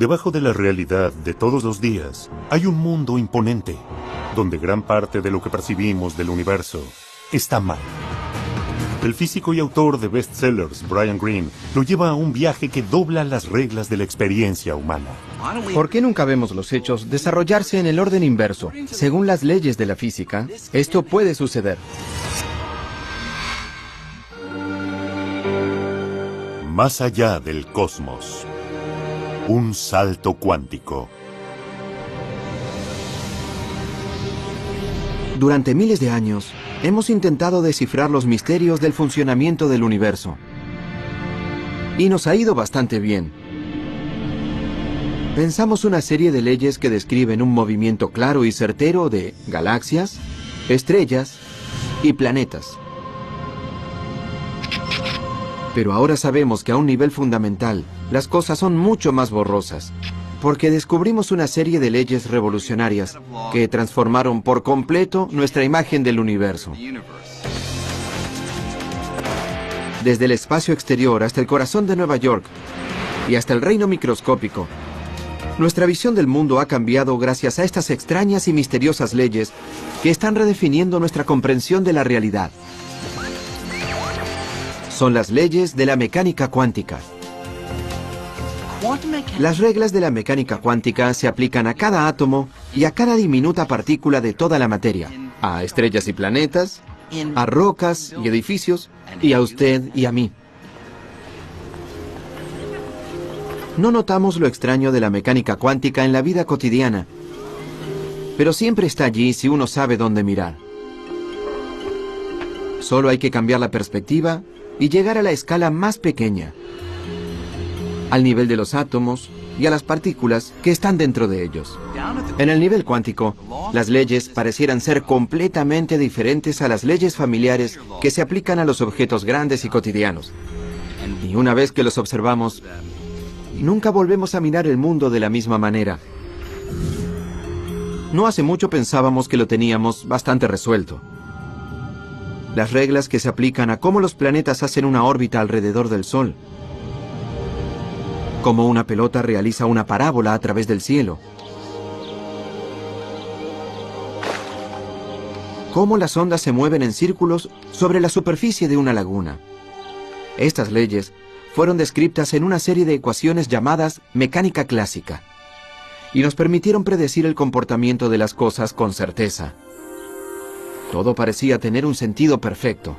Debajo de la realidad de todos los días, hay un mundo imponente, donde gran parte de lo que percibimos del universo está mal. El físico y autor de bestsellers, Brian Greene, lo lleva a un viaje que dobla las reglas de la experiencia humana. ¿Por qué nunca vemos los hechos desarrollarse en el orden inverso? Según las leyes de la física, esto puede suceder. Más allá del cosmos. Un salto cuántico. Durante miles de años, hemos intentado descifrar los misterios del funcionamiento del universo. Y nos ha ido bastante bien. Pensamos una serie de leyes que describen un movimiento claro y certero de galaxias, estrellas y planetas. Pero ahora sabemos que a un nivel fundamental, las cosas son mucho más borrosas, porque descubrimos una serie de leyes revolucionarias que transformaron por completo nuestra imagen del universo. Desde el espacio exterior hasta el corazón de Nueva York y hasta el reino microscópico, nuestra visión del mundo ha cambiado gracias a estas extrañas y misteriosas leyes que están redefiniendo nuestra comprensión de la realidad. Son las leyes de la mecánica cuántica. Las reglas de la mecánica cuántica se aplican a cada átomo y a cada diminuta partícula de toda la materia, a estrellas y planetas, a rocas y edificios, y a usted y a mí. No notamos lo extraño de la mecánica cuántica en la vida cotidiana, pero siempre está allí si uno sabe dónde mirar. Solo hay que cambiar la perspectiva y llegar a la escala más pequeña, al nivel de los átomos y a las partículas que están dentro de ellos. En el nivel cuántico, las leyes parecieran ser completamente diferentes a las leyes familiares que se aplican a los objetos grandes y cotidianos. Y una vez que los observamos, nunca volvemos a mirar el mundo de la misma manera. No hace mucho pensábamos que lo teníamos bastante resuelto. Las reglas que se aplican a cómo los planetas hacen una órbita alrededor del Sol, cómo una pelota realiza una parábola a través del cielo, cómo las ondas se mueven en círculos sobre la superficie de una laguna. Estas leyes fueron descritas en una serie de ecuaciones llamadas mecánica clásica, y nos permitieron predecir el comportamiento de las cosas con certeza. Todo parecía tener un sentido perfecto.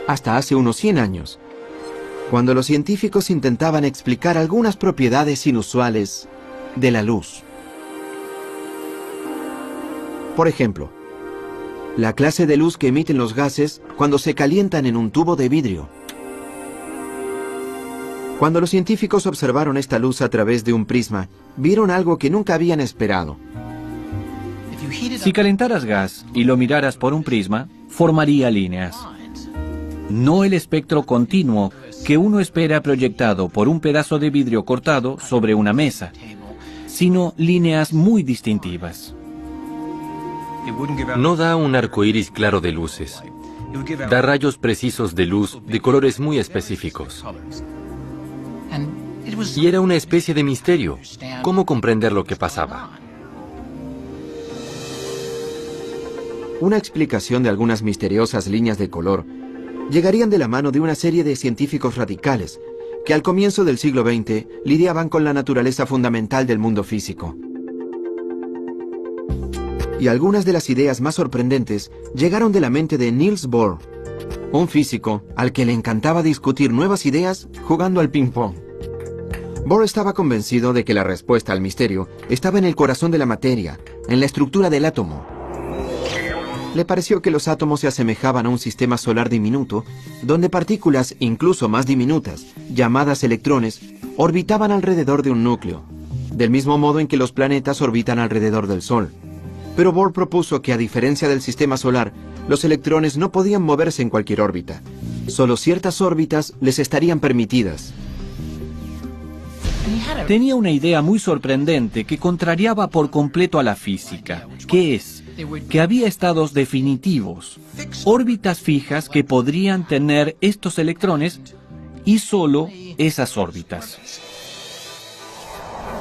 Hasta hace unos 100 años, cuando los científicos intentaban explicar algunas propiedades inusuales de la luz. Por ejemplo, la clase de luz que emiten los gases cuando se calientan en un tubo de vidrio. Cuando los científicos observaron esta luz a través de un prisma, vieron algo que nunca habían esperado. Si calentaras gas y lo miraras por un prisma, formaría líneas. No el espectro continuo que uno espera proyectado por un pedazo de vidrio cortado sobre una mesa, sino líneas muy distintivas. No da un arco iris claro de luces. Da rayos precisos de luz de colores muy específicos. Y era una especie de misterio. ¿Cómo comprender lo que pasaba? Una explicación de algunas misteriosas líneas de color llegarían de la mano de una serie de científicos radicales que al comienzo del siglo XX lidiaban con la naturaleza fundamental del mundo físico. Y algunas de las ideas más sorprendentes llegaron de la mente de Niels Bohr, un físico al que le encantaba discutir nuevas ideas jugando al ping-pong. Bohr estaba convencido de que la respuesta al misterio estaba en el corazón de la materia, en la estructura del átomo. Le pareció que los átomos se asemejaban a un sistema solar diminuto, donde partículas incluso más diminutas, llamadas electrones, orbitaban alrededor de un núcleo, del mismo modo en que los planetas orbitan alrededor del Sol. Pero Bohr propuso que, a diferencia del sistema solar, los electrones no podían moverse en cualquier órbita. Solo ciertas órbitas les estarían permitidas. Tenía una idea muy sorprendente que contrariaba por completo a la física, que es que había estados definitivos, órbitas fijas que podrían tener estos electrones y solo esas órbitas.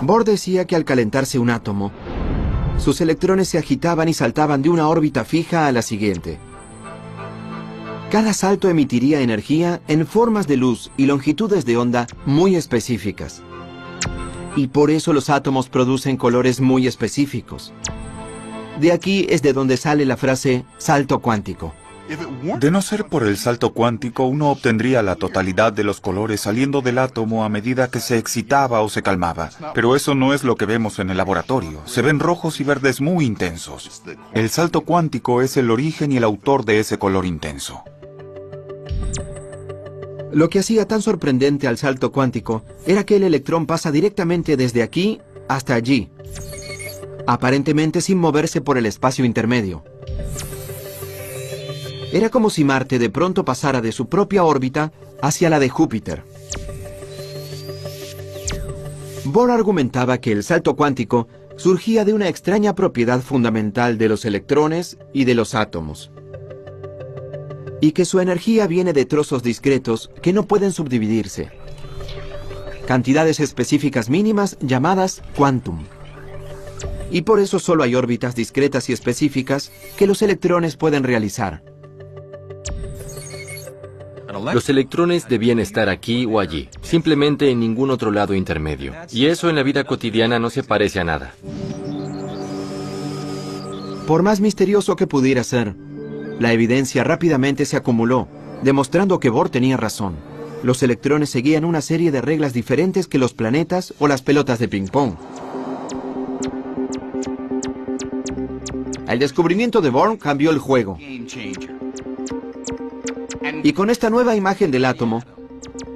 Bohr decía que al calentarse un átomo, sus electrones se agitaban y saltaban de una órbita fija a la siguiente. Cada salto emitiría energía en formas de luz y longitudes de onda muy específicas. Y por eso los átomos producen colores muy específicos. De aquí es de donde sale la frase salto cuántico. De no ser por el salto cuántico, uno obtendría la totalidad de los colores saliendo del átomo a medida que se excitaba o se calmaba. Pero eso no es lo que vemos en el laboratorio. Se ven rojos y verdes muy intensos. El salto cuántico es el origen y el autor de ese color intenso. Lo que hacía tan sorprendente al salto cuántico era que el electrón pasa directamente desde aquí hasta allí, aparentemente sin moverse por el espacio intermedio. Era como si Marte de pronto pasara de su propia órbita hacia la de Júpiter. Bohr argumentaba que el salto cuántico surgía de una extraña propiedad fundamental de los electrones y de los átomos, y que su energía viene de trozos discretos que no pueden subdividirse, cantidades específicas mínimas llamadas quantum. Y por eso solo hay órbitas discretas y específicas que los electrones pueden realizar. Los electrones debían estar aquí o allí, simplemente en ningún otro lado intermedio. Y eso en la vida cotidiana no se parece a nada. Por más misterioso que pudiera ser, la evidencia rápidamente se acumuló, demostrando que Bohr tenía razón. Los electrones seguían una serie de reglas diferentes que los planetas o las pelotas de ping-pong. El descubrimiento de Bohr cambió el juego. Y con esta nueva imagen del átomo,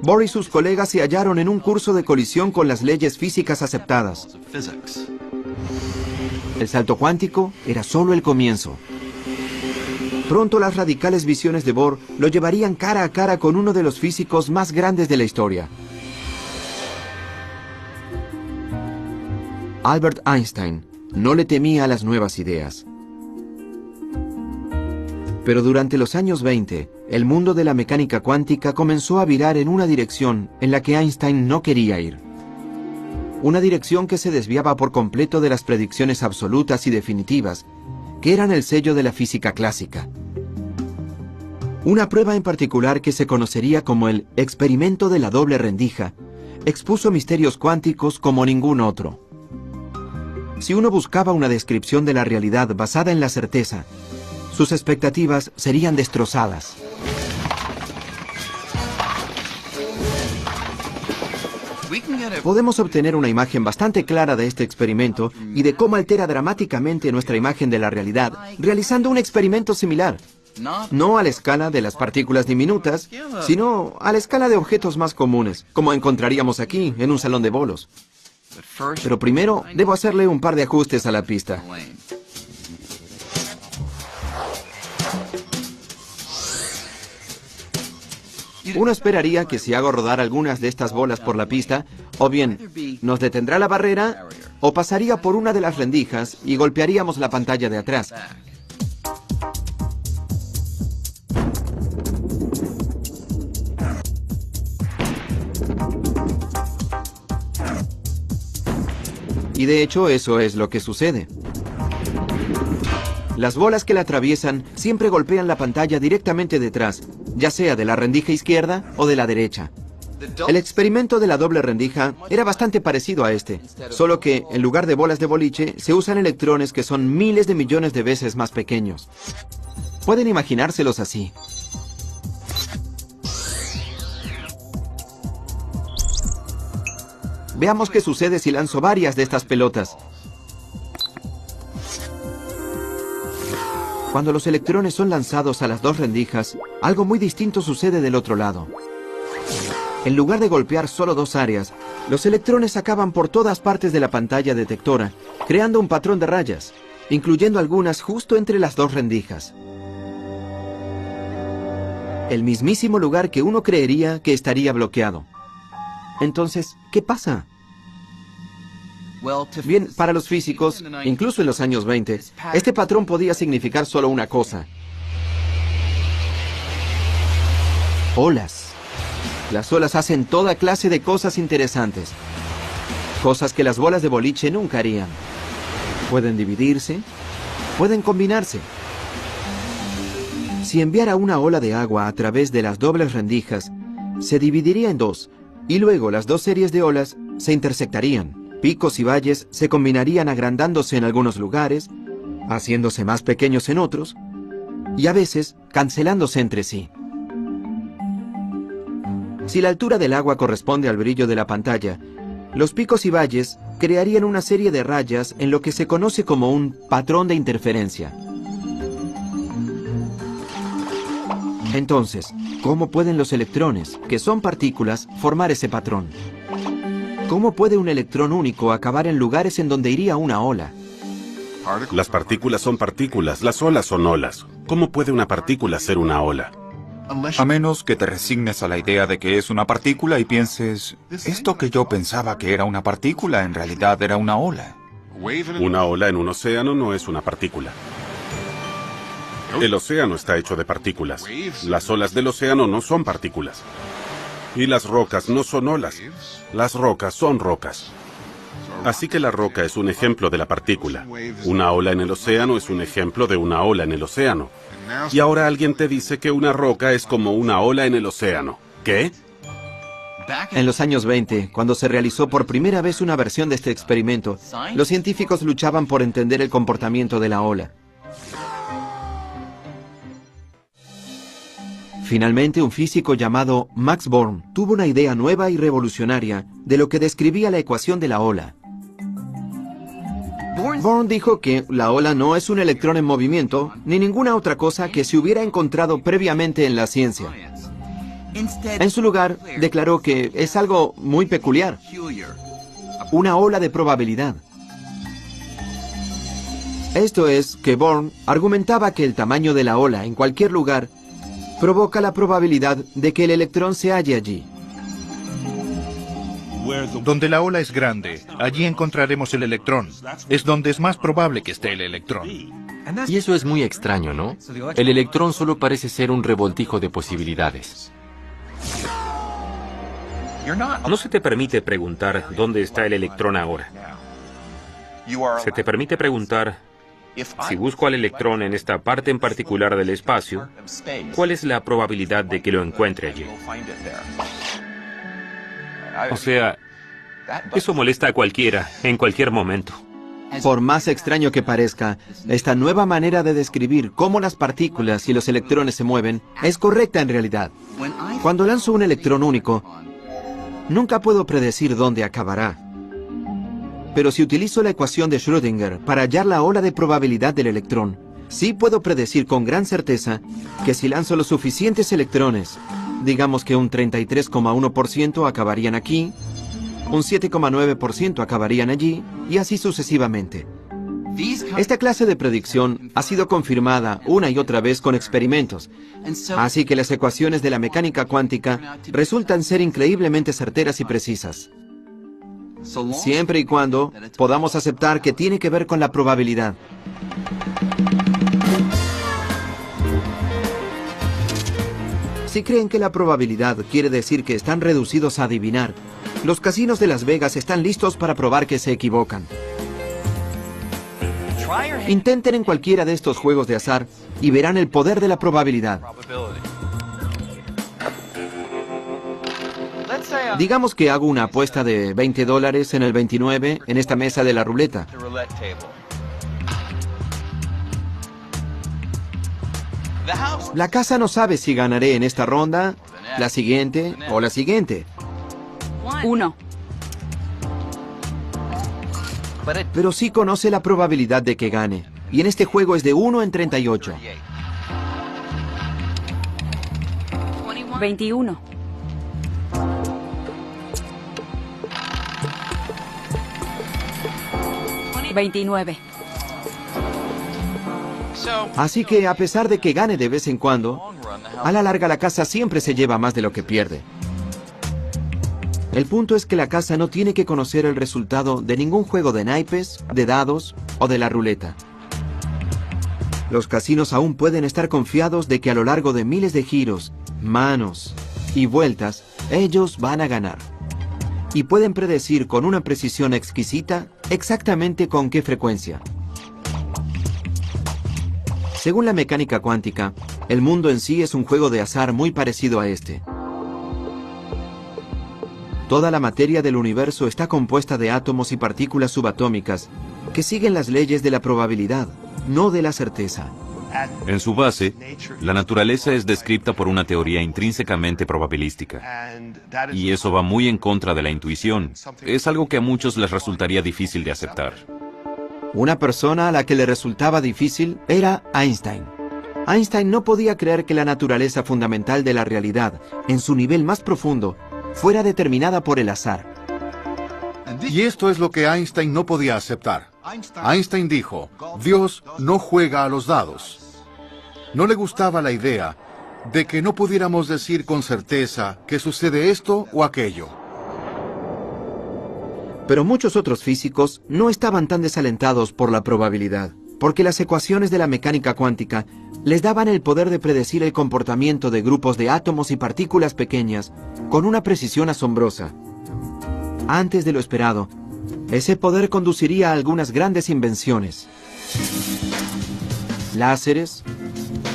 Bohr y sus colegas se hallaron en un curso de colisión con las leyes físicas aceptadas. El salto cuántico era solo el comienzo. Pronto las radicales visiones de Bohr lo llevarían cara a cara con uno de los físicos más grandes de la historia. Albert Einstein no le temía a las nuevas ideas. Pero durante los años 20, el mundo de la mecánica cuántica comenzó a virar en una dirección en la que Einstein no quería ir. Una dirección que se desviaba por completo de las predicciones absolutas y definitivas, que eran el sello de la física clásica. Una prueba en particular que se conocería como el experimento de la doble rendija, expuso misterios cuánticos como ningún otro. Si uno buscaba una descripción de la realidad basada en la certeza, sus expectativas serían destrozadas. Podemos obtener una imagen bastante clara de este experimento y de cómo altera dramáticamente nuestra imagen de la realidad realizando un experimento similar. No a la escala de las partículas diminutas, sino a la escala de objetos más comunes, como encontraríamos aquí en un salón de bolos. Pero primero debo hacerle un par de ajustes a la pista. Uno esperaría que si hago rodar algunas de estas bolas por la pista, o bien nos detendrá la barrera, o pasaría por una de las rendijas y golpearíamos la pantalla de atrás. Y de hecho eso es lo que sucede. Las bolas que la atraviesan siempre golpean la pantalla directamente detrás, ya sea de la rendija izquierda o de la derecha. El experimento de la doble rendija era bastante parecido a este, solo que en lugar de bolas de boliche se usan electrones que son miles de millones de veces más pequeños. Pueden imaginárselos así. Veamos qué sucede si lanzo varias de estas pelotas. Cuando los electrones son lanzados a las dos rendijas, algo muy distinto sucede del otro lado. En lugar de golpear solo dos áreas, los electrones acaban por todas partes de la pantalla detectora, creando un patrón de rayas, incluyendo algunas justo entre las dos rendijas. El mismísimo lugar que uno creería que estaría bloqueado. Entonces, ¿qué pasa? Bien, para los físicos, incluso en los años 20, este patrón podía significar solo una cosa. Olas. Las olas hacen toda clase de cosas interesantes. cosas que las bolas de boliche nunca harían. Pueden dividirse, pueden combinarse. Si enviara una ola de agua a través de las dobles rendijas, se dividiría en dos, y luego las dos series de olas se intersectarían. Picos y valles se combinarían agrandándose en algunos lugares, haciéndose más pequeños en otros, y a veces cancelándose entre sí. Si la altura del agua corresponde al brillo de la pantalla, los picos y valles crearían una serie de rayas en lo que se conoce como un patrón de interferencia. Entonces, ¿cómo pueden los electrones, que son partículas, formar ese patrón? ¿Cómo puede un electrón único acabar en lugares en donde iría una ola? Las partículas son partículas, las olas son olas. ¿Cómo puede una partícula ser una ola? A menos que te resignes a la idea de que es una partícula y pienses, esto que yo pensaba que era una partícula en realidad era una ola. Una ola en un océano no es una partícula. El océano está hecho de partículas. Las olas del océano no son partículas. Y las rocas no son olas. Las rocas son rocas. Así que la roca es un ejemplo de la partícula. Una ola en el océano es un ejemplo de una ola en el océano. Y ahora alguien te dice que una roca es como una ola en el océano. ¿Qué? En los años 20, cuando se realizó por primera vez una versión de este experimento, los científicos luchaban por entender el comportamiento de la ola. Finalmente, un físico llamado Max Born tuvo una idea nueva y revolucionaria de lo que describía la ecuación de la ola. Born dijo que la ola no es un electrón en movimiento, ni ninguna otra cosa que se hubiera encontrado previamente en la ciencia. En su lugar, declaró que es algo muy peculiar, una ola de probabilidad. Esto es que Born argumentaba que el tamaño de la ola en cualquier lugar provoca la probabilidad de que el electrón se halle allí. Donde la ola es grande, allí encontraremos el electrón. Es donde es más probable que esté el electrón. Y eso es muy extraño, ¿no? El electrón solo parece ser un revoltijo de posibilidades. No se te permite preguntar dónde está el electrón ahora. Se te permite preguntar, si busco al electrón en esta parte en particular del espacio, ¿cuál es la probabilidad de que lo encuentre allí? O sea, eso molesta a cualquiera, en cualquier momento. Por más extraño que parezca, esta nueva manera de describir cómo las partículas y los electrones se mueven es correcta en realidad. Cuando lanzo un electrón único, nunca puedo predecir dónde acabará. Pero si utilizo la ecuación de Schrödinger para hallar la ola de probabilidad del electrón, sí puedo predecir con gran certeza que si lanzo los suficientes electrones, digamos que un 33,1% acabarían aquí, un 7,9% acabarían allí, y así sucesivamente. Esta clase de predicción ha sido confirmada una y otra vez con experimentos, así que las ecuaciones de la mecánica cuántica resultan ser increíblemente certeras y precisas. Siempre y cuando podamos aceptar que tiene que ver con la probabilidad. Si creen que la probabilidad quiere decir que están reducidos a adivinar, los casinos de Las Vegas están listos para probar que se equivocan. Intenten en cualquiera de estos juegos de azar y verán el poder de la probabilidad. Digamos que hago una apuesta de $20 en el 29 en esta mesa de la ruleta. La casa no sabe si ganaré en esta ronda, la siguiente o la siguiente. 1. Pero sí conoce la probabilidad de que gane. Y en este juego es de 1 en 38. 21. 29. Así que a pesar de que gane de vez en cuando, a la larga la casa siempre se lleva más de lo que pierde. El punto es que la casa no tiene que conocer el resultado de ningún juego de naipes, de dados o de la ruleta. Los casinos aún pueden estar confiados de que a lo largo de miles de giros, manos y vueltas, ellos van a ganar. y pueden predecir con una precisión exquisita exactamente con qué frecuencia. Según la mecánica cuántica, el mundo en sí es un juego de azar muy parecido a este. Toda la materia del universo está compuesta de átomos y partículas subatómicas que siguen las leyes de la probabilidad, no de la certeza. En su base, la naturaleza es descrita por una teoría intrínsecamente probabilística. Y eso va muy en contra de la intuición. Es algo que a muchos les resultaría difícil de aceptar. Una persona a la que le resultaba difícil era Einstein. Einstein no podía creer que la naturaleza fundamental de la realidad, en su nivel más profundo, fuera determinada por el azar. Y esto es lo que Einstein no podía aceptar. Einstein dijo, Dios no juega a los dados. No le gustaba la idea de que no pudiéramos decir con certeza que sucede esto o aquello. Pero muchos otros físicos no estaban tan desalentados por la probabilidad, porque las ecuaciones de la mecánica cuántica les daban el poder de predecir el comportamiento de grupos de átomos y partículas pequeñas con una precisión asombrosa. Antes de lo esperado, ese poder conduciría a algunas grandes invenciones. Láseres,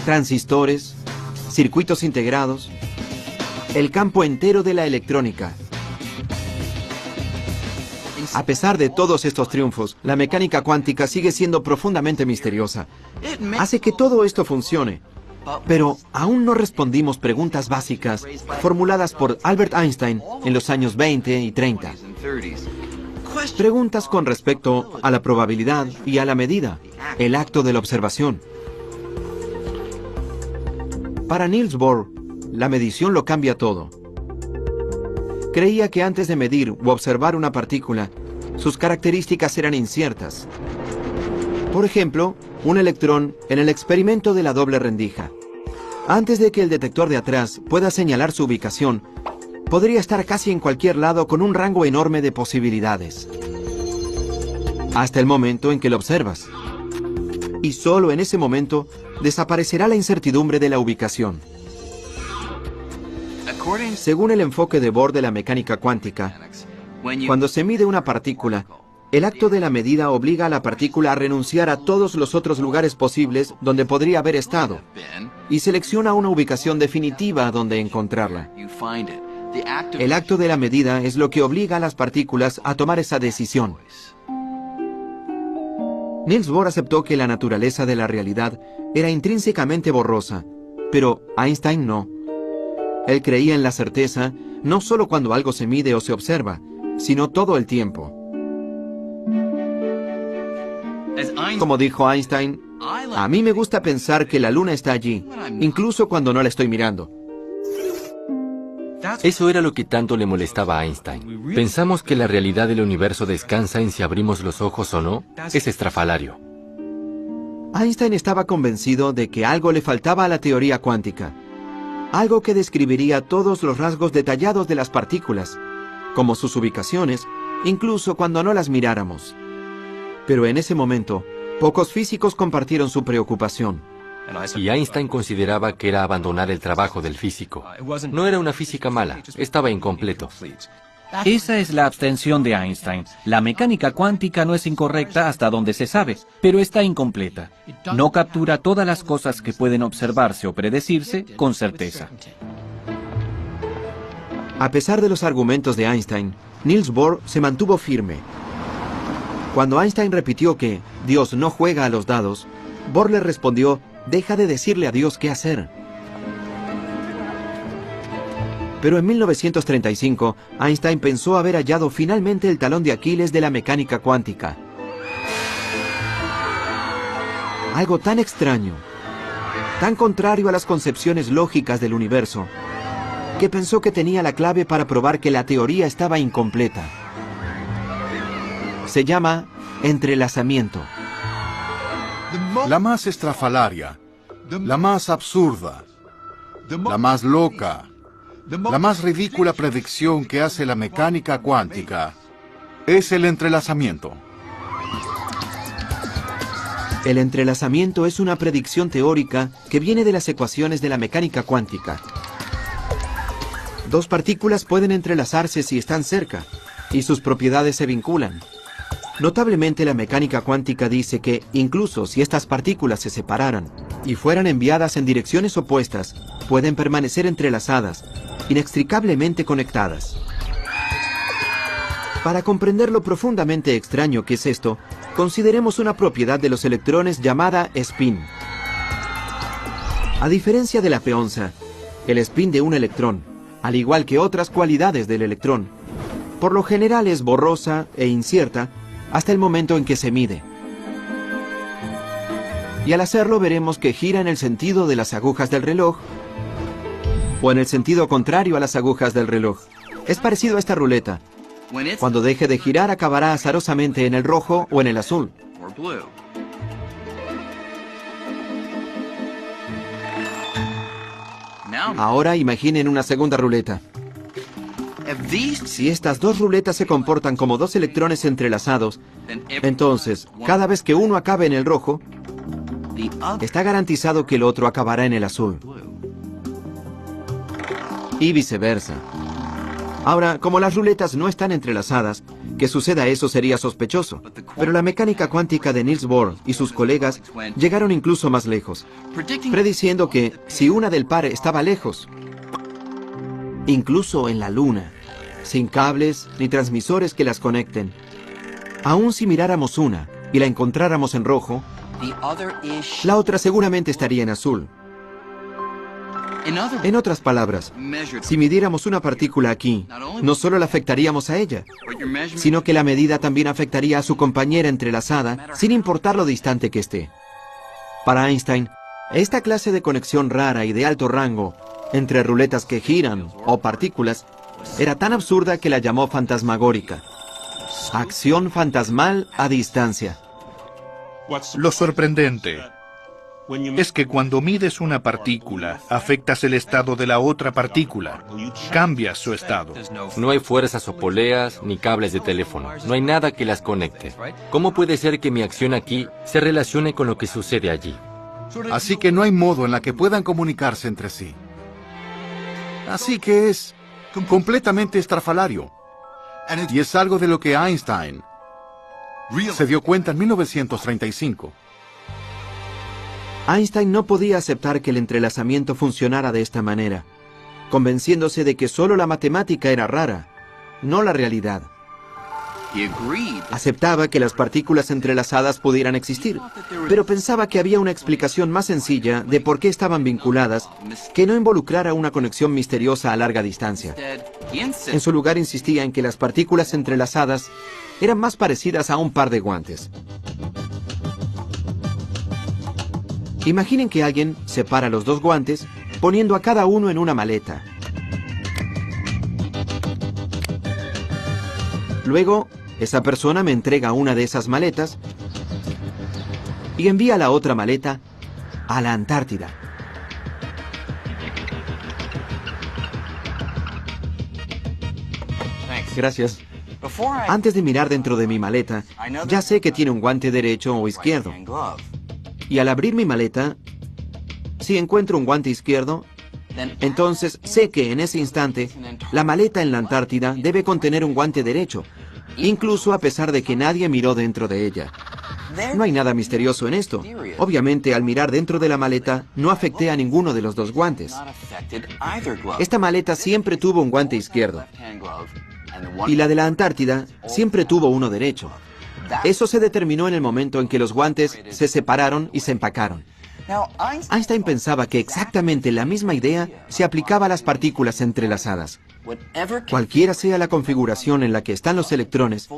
transistores, circuitos integrados, el campo entero de la electrónica. A pesar de todos estos triunfos, la mecánica cuántica sigue siendo profundamente misteriosa. Hace que todo esto funcione, pero aún no respondimos preguntas básicas formuladas por Albert Einstein en los años 20 y 30. Preguntas con respecto a la probabilidad y a la medida, el acto de la observación. Para Niels Bohr, la medición lo cambia todo. Creía que antes de medir u observar una partícula, sus características eran inciertas. Por ejemplo, un electrón en el experimento de la doble rendija. Antes de que el detector de atrás pueda señalar su ubicación, podría estar casi en cualquier lado con un rango enorme de posibilidades. Hasta el momento en que lo observas. Y solo en ese momento desaparecerá la incertidumbre de la ubicación. Según el enfoque de Bohr de la mecánica cuántica, cuando se mide una partícula, el acto de la medida obliga a la partícula a renunciar a todos los otros lugares posibles donde podría haber estado y selecciona una ubicación definitiva donde encontrarla. El acto de la medida es lo que obliga a las partículas a tomar esa decisión. Niels Bohr aceptó que la naturaleza de la realidad era intrínsecamente borrosa, pero Einstein no. Él creía en la certeza no solo cuando algo se mide o se observa, sino todo el tiempo. Como dijo Einstein, a mí me gusta pensar que la luna está allí, incluso cuando no la estoy mirando. Eso era lo que tanto le molestaba a Einstein. ¿Pensamos que la realidad del universo descansa en si abrimos los ojos o no? Es estrafalario. Einstein estaba convencido de que algo le faltaba a la teoría cuántica. Algo que describiría todos los rasgos detallados de las partículas, como sus ubicaciones, incluso cuando no las miráramos. Pero en ese momento, pocos físicos compartieron su preocupación. Y Einstein consideraba que era abandonar el trabajo del físico. No era una física mala, estaba incompleto. Esa es la abstención de Einstein. La mecánica cuántica no es incorrecta hasta donde se sabe, pero está incompleta. No captura todas las cosas que pueden observarse o predecirse con certeza. A pesar de los argumentos de Einstein, Niels Bohr se mantuvo firme. Cuando Einstein repitió que Dios no juega a los dados, Bohr le respondió: deja de decirle a Dios qué hacer. Pero en 1935, Einstein pensó haber hallado finalmente el talón de Aquiles de la mecánica cuántica. Algo tan extraño, tan contrario a las concepciones lógicas del universo, que pensó que tenía la clave para probar que la teoría estaba incompleta. Se llama entrelazamiento. La más estrafalaria, la más absurda, la más loca, la más ridícula predicción que hace la mecánica cuántica es el entrelazamiento. El entrelazamiento es una predicción teórica que viene de las ecuaciones de la mecánica cuántica. Dos partículas pueden entrelazarse si están cerca, y sus propiedades se vinculan. Notablemente, la mecánica cuántica dice que, incluso si estas partículas se separaran y fueran enviadas en direcciones opuestas, pueden permanecer entrelazadas, inextricablemente conectadas. Para comprender lo profundamente extraño que es esto, consideremos una propiedad de los electrones llamada spin. A diferencia de la peonza, el spin de un electrón, al igual que otras cualidades del electrón, por lo general es borrosa e incierta hasta el momento en que se mide. Y al hacerlo veremos que gira en el sentido de las agujas del reloj o en el sentido contrario a las agujas del reloj. Es parecido a esta ruleta. Cuando deje de girar acabará azarosamente en el rojo o en el azul. Ahora imaginen una segunda ruleta. Si estas dos ruletas se comportan como dos electrones entrelazados, entonces, cada vez que uno acabe en el rojo, está garantizado que el otro acabará en el azul. Y viceversa. Ahora, como las ruletas no están entrelazadas, que suceda eso sería sospechoso. Pero la mecánica cuántica de Niels Bohr y sus colegas llegaron incluso más lejos, prediciendo que si una del par estaba lejos, incluso en la Luna, sin cables ni transmisores que las conecten, aun si miráramos una y la encontráramos en rojo, la otra seguramente estaría en azul. En otras palabras, si midiéramos una partícula aquí, no solo la afectaríamos a ella, sino que la medida también afectaría a su compañera entrelazada, sin importar lo distante que esté. Para Einstein, esta clase de conexión rara y de alto rango entre ruletas que giran o partículas era tan absurda que la llamó fantasmagórica. Acción fantasmal a distancia. Lo sorprendente es que cuando mides una partícula, afectas el estado de la otra partícula. Cambias su estado. No hay fuerzas o poleas ni cables de teléfono. No hay nada que las conecte. ¿Cómo puede ser que mi acción aquí se relacione con lo que sucede allí? Así que no hay modo en la que puedan comunicarse entre sí. Así que es completamente estrafalario. Y es algo de lo que Einstein se dio cuenta en 1935. Einstein no podía aceptar que el entrelazamiento funcionara de esta manera, convenciéndose de que solo la matemática era rara, no la realidad. Aceptaba que las partículas entrelazadas pudieran existir, pero pensaba que había una explicación más sencilla de por qué estaban vinculadas que no involucrara una conexión misteriosa a larga distancia. En su lugar insistía en que las partículas entrelazadas eran más parecidas a un par de guantes. Imaginen que alguien separa los dos guantes poniendo a cada uno en una maleta. Luego, esa persona me entrega una de esas maletas y envía la otra maleta a la Antártida. Gracias. Antes de mirar dentro de mi maleta, ya sé que tiene un guante derecho o izquierdo. Y al abrir mi maleta, si encuentro un guante izquierdo, entonces sé que en ese instante, la maleta en la Antártida debe contener un guante derecho, incluso a pesar de que nadie miró dentro de ella. No hay nada misterioso en esto. Obviamente, al mirar dentro de la maleta, no afecté a ninguno de los dos guantes. Esta maleta siempre tuvo un guante izquierdo. Y la de la Antártida siempre tuvo uno derecho. Eso se determinó en el momento en que los guantes se separaron y se empacaron. Einstein pensaba que exactamente la misma idea se aplicaba a las partículas entrelazadas. Cualquiera sea la configuración en la que están los electrones,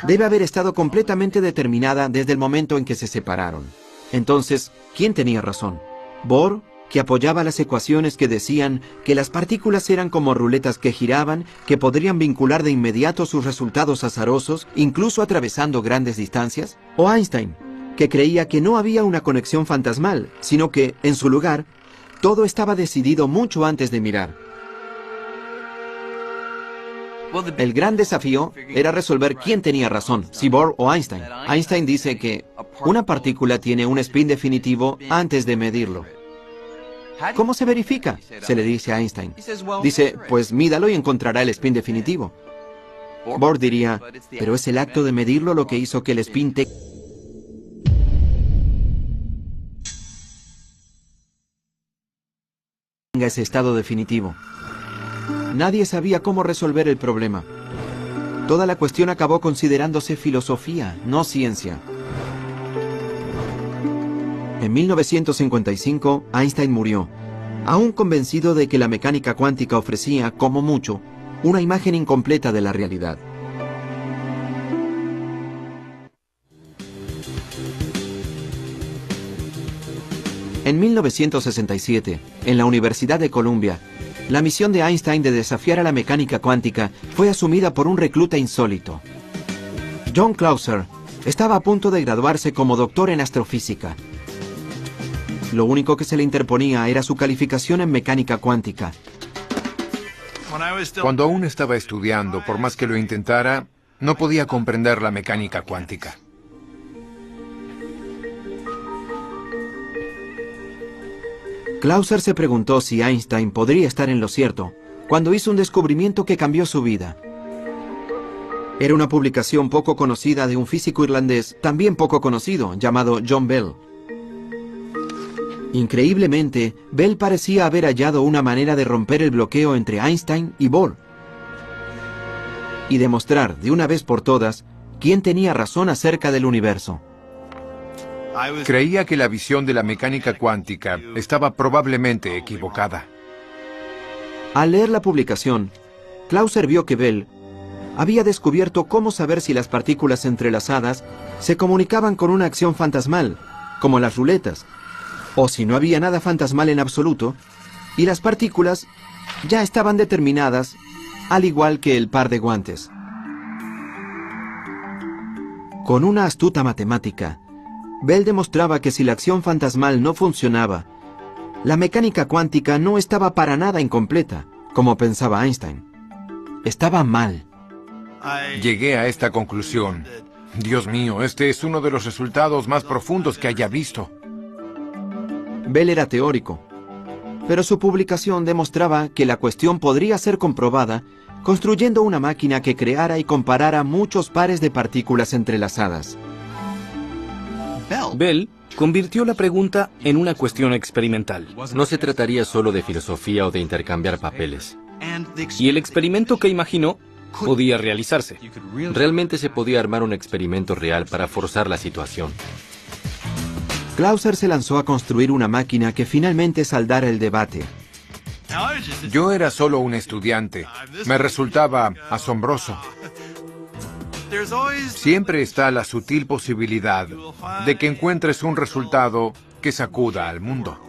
debe haber estado completamente determinada desde el momento en que se separaron. Entonces, ¿quién tenía razón? ¿Bohr, que apoyaba las ecuaciones que decían que las partículas eran como ruletas que giraban, que podrían vincular de inmediato sus resultados azarosos, incluso atravesando grandes distancias? ¿O Einstein, que creía que no había una conexión fantasmal, sino que, en su lugar, todo estaba decidido mucho antes de mirar? El gran desafío era resolver quién tenía razón, si Bohr o Einstein. Einstein dice que una partícula tiene un spin definitivo antes de medirlo. ¿Cómo se verifica?, se le dice a Einstein. Dice, pues mídalo y encontrará el spin definitivo. Bohr diría, pero es el acto de medirlo lo que hizo que el spin tenga ese estado definitivo. Nadie sabía cómo resolver el problema. Toda la cuestión acabó considerándose filosofía, no ciencia. En 1955, Einstein murió, aún convencido de que la mecánica cuántica ofrecía, como mucho, una imagen incompleta de la realidad. En 1967, en la Universidad de Columbia, la misión de Einstein de desafiar a la mecánica cuántica fue asumida por un recluta insólito. John Clauser estaba a punto de graduarse como doctor en astrofísica. Lo único que se le interponía era su calificación en mecánica cuántica. Cuando aún estaba estudiando, por más que lo intentara, no podía comprender la mecánica cuántica. Clauser se preguntó si Einstein podría estar en lo cierto cuando hizo un descubrimiento que cambió su vida. Era una publicación poco conocida de un físico irlandés, también poco conocido, llamado John Bell. Increíblemente, Bell parecía haber hallado una manera de romper el bloqueo entre Einstein y Bohr y demostrar de una vez por todas quién tenía razón acerca del universo. Creía que la visión de la mecánica cuántica estaba probablemente equivocada. Al leer la publicación, Clauser vio que Bell había descubierto cómo saber si las partículas entrelazadas se comunicaban con una acción fantasmal, como las ruletas, o si no había nada fantasmal en absoluto, y las partículas ya estaban determinadas, al igual que el par de guantes. Con una astuta matemática, Bell demostraba que si la acción fantasmal no funcionaba, la mecánica cuántica no estaba para nada incompleta, como pensaba Einstein. Estaba mal. Llegué a esta conclusión. Dios mío, este es uno de los resultados más profundos que haya visto. Bell era teórico, pero su publicación demostraba que la cuestión podría ser comprobada construyendo una máquina que creara y comparara muchos pares de partículas entrelazadas. Bell convirtió la pregunta en una cuestión experimental. No se trataría solo de filosofía o de intercambiar papeles. Y el experimento que imaginó podía realizarse. Realmente se podía armar un experimento real para forzar la situación. Clauser se lanzó a construir una máquina que finalmente saldara el debate. Yo era solo un estudiante. Me resultaba asombroso. Siempre está la sutil posibilidad de que encuentres un resultado que sacuda al mundo.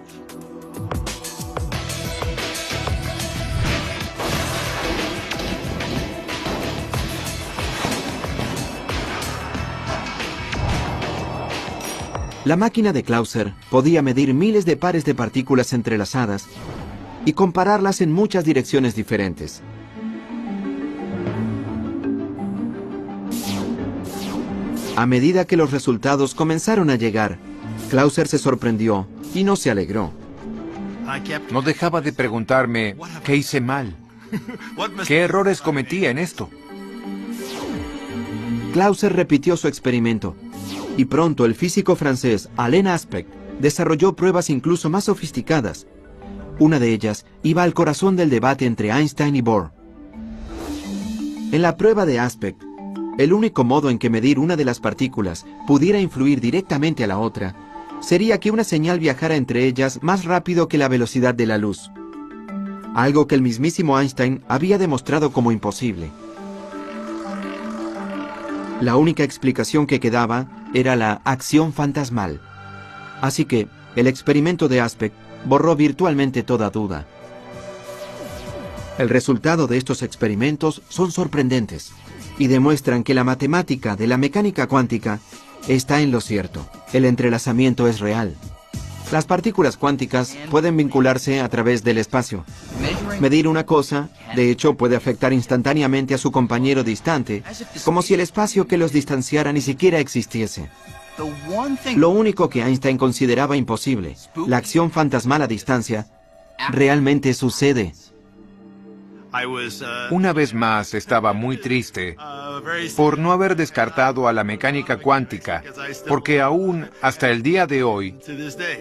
La máquina de Clauser podía medir miles de pares de partículas entrelazadas y compararlas en muchas direcciones diferentes. A medida que los resultados comenzaron a llegar, Clauser se sorprendió y no se alegró. No dejaba de preguntarme qué hice mal, qué errores cometía en esto. Clauser repitió su experimento y pronto el físico francés Alain Aspect desarrolló pruebas incluso más sofisticadas. Una de ellas iba al corazón del debate entre Einstein y Bohr. En la prueba de Aspect, el único modo en que medir una de las partículas pudiera influir directamente a la otra sería que una señal viajara entre ellas más rápido que la velocidad de la luz, algo que el mismísimo Einstein había demostrado como imposible. La única explicación que quedaba era la acción fantasmal, así que el experimento de Aspect borró virtualmente toda duda. El resultado de estos experimentos son sorprendentes y demuestran que la matemática de la mecánica cuántica está en lo cierto. El entrelazamiento es real. Las partículas cuánticas pueden vincularse a través del espacio. Medir una cosa, de hecho, puede afectar instantáneamente a su compañero distante, como si el espacio que los distanciara ni siquiera existiese. Lo único que Einstein consideraba imposible, la acción fantasmal a distancia, realmente sucede. Una vez más estaba muy triste por no haber descartado a la mecánica cuántica, porque aún hasta el día de hoy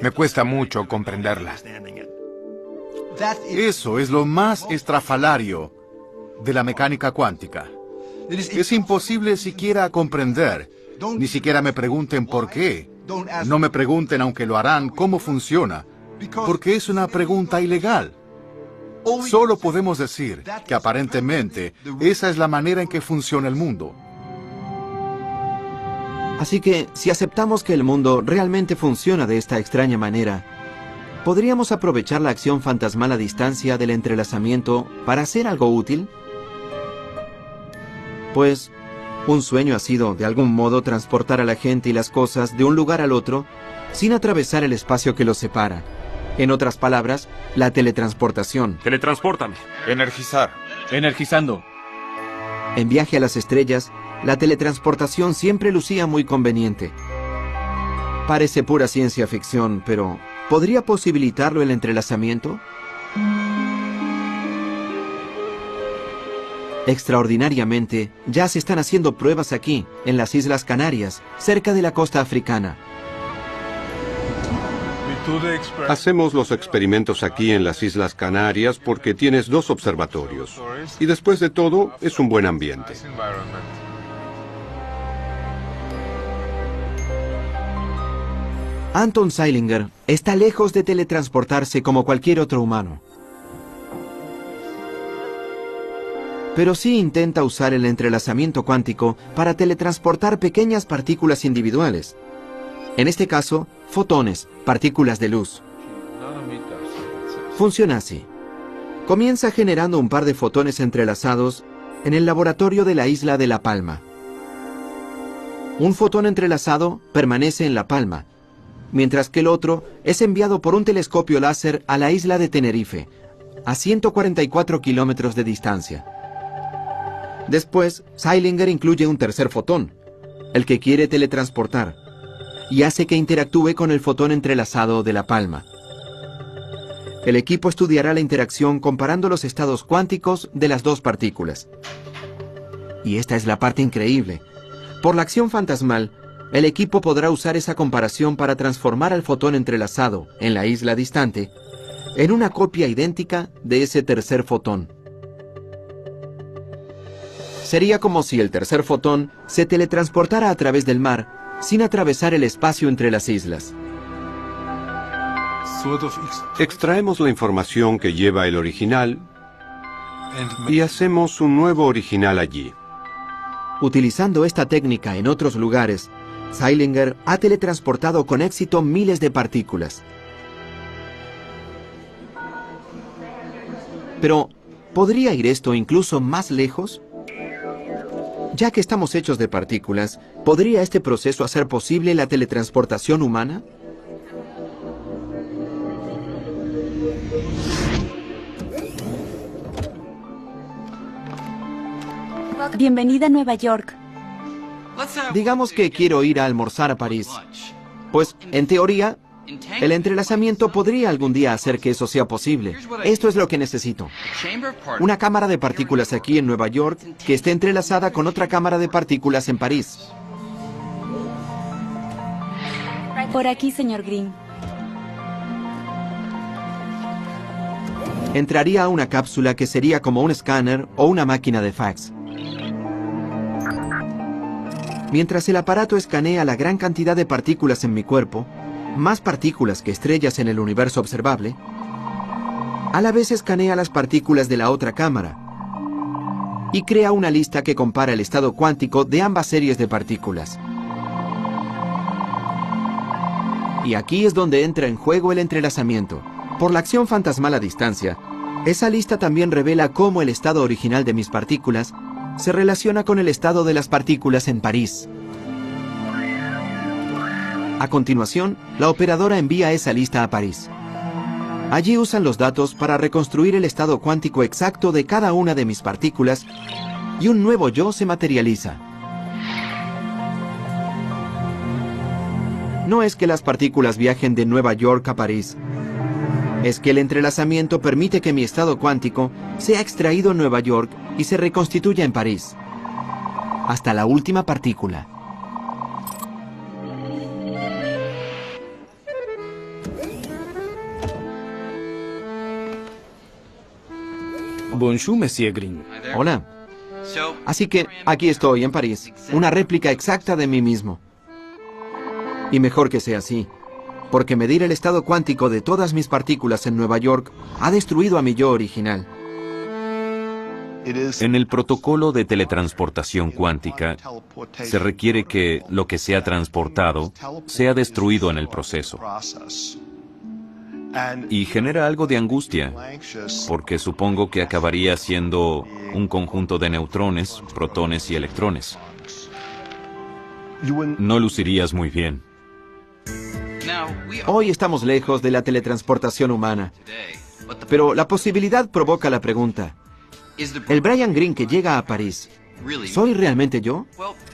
me cuesta mucho comprenderla. Eso es lo más estrafalario de la mecánica cuántica. Es imposible siquiera comprender. Ni siquiera me pregunten por qué. No me pregunten, aunque lo harán, cómo funciona, porque es una pregunta ilegal. Solo podemos decir que aparentemente esa es la manera en que funciona el mundo. Así que, si aceptamos que el mundo realmente funciona de esta extraña manera, ¿podríamos aprovechar la acción fantasmal a distancia del entrelazamiento para hacer algo útil? Pues, un sueño ha sido, de algún modo, transportar a la gente y las cosas de un lugar al otro sin atravesar el espacio que los separa. En otras palabras, la teletransportación. Teletranspórtame. Energizar. Energizando. En Viaje a las Estrellas, la teletransportación siempre lucía muy conveniente. Parece pura ciencia ficción, pero ¿podría posibilitarlo el entrelazamiento? Extraordinariamente, ya se están haciendo pruebas aquí, en las Islas Canarias, cerca de la costa africana. Hacemos los experimentos aquí en las Islas Canarias porque tienes 2 observatorios. Y después de todo, es un buen ambiente. Anton Zeilinger está lejos de teletransportarse como cualquier otro humano. Pero sí intenta usar el entrelazamiento cuántico para teletransportar pequeñas partículas individuales. En este caso, fotones, partículas de luz. Funciona así. Comienza generando un par de fotones entrelazados en el laboratorio de la isla de La Palma. Un fotón entrelazado permanece en La Palma, mientras que el otro es enviado por un telescopio láser a la isla de Tenerife, a 144 kilómetros de distancia. Después, Zeilinger incluye un tercer fotón, el que quiere teletransportar, y hace que interactúe con el fotón entrelazado de La Palma. El equipo estudiará la interacción comparando los estados cuánticos de las 2 partículas. Y esta es la parte increíble. Por la acción fantasmal, el equipo podrá usar esa comparación para transformar al fotón entrelazado en la isla distante en una copia idéntica de ese tercer fotón. Sería como si el tercer fotón se teletransportara a través del mar sin atravesar el espacio entre las islas. Extraemos la información que lleva el original y hacemos un nuevo original allí. Utilizando esta técnica en otros lugares, Zeilinger ha teletransportado con éxito miles de partículas. Pero, ¿podría ir esto incluso más lejos? Ya que estamos hechos de partículas, ¿podría este proceso hacer posible la teletransportación humana? Bienvenida a Nueva York. Digamos que quiero ir a almorzar a París. Pues, en teoría, el entrelazamiento podría algún día hacer que eso sea posible. Esto es lo que necesito. Una cámara de partículas aquí en Nueva York que esté entrelazada con otra cámara de partículas en París. Por aquí, señor Green. Entraría a una cápsula que sería como un escáner o una máquina de fax. Mientras el aparato escanea la gran cantidad de partículas en mi cuerpo, más partículas que estrellas en el universo observable, a la vez escanea las partículas de la otra cámara y crea una lista que compara el estado cuántico de ambas series de partículas. Y aquí es donde entra en juego el entrelazamiento. Por la acción fantasmal a distancia, esa lista también revela cómo el estado original de mis partículas se relaciona con el estado de las partículas en París. A continuación, la operadora envía esa lista a París. Allí usan los datos para reconstruir el estado cuántico exacto de cada una de mis partículas y un nuevo yo se materializa. No es que las partículas viajen de Nueva York a París. es que el entrelazamiento permite que mi estado cuántico sea extraído en Nueva York y se reconstituya en París, hasta la última partícula. Bonjour, Monsieur Green. Hola. Así que aquí estoy, en París, una réplica exacta de mí mismo. Y mejor que sea así, porque medir el estado cuántico de todas mis partículas en Nueva York ha destruido a mi yo original. En el protocolo de teletransportación cuántica, se requiere que lo que sea transportado sea destruido en el proceso. Y genera algo de angustia, porque supongo que acabaría siendo un conjunto de neutrones, protones y electrones. No lucirías muy bien. Hoy estamos lejos de la teletransportación humana, pero la posibilidad provoca la pregunta. ¿El Brian Greene que llega a París, soy realmente yo?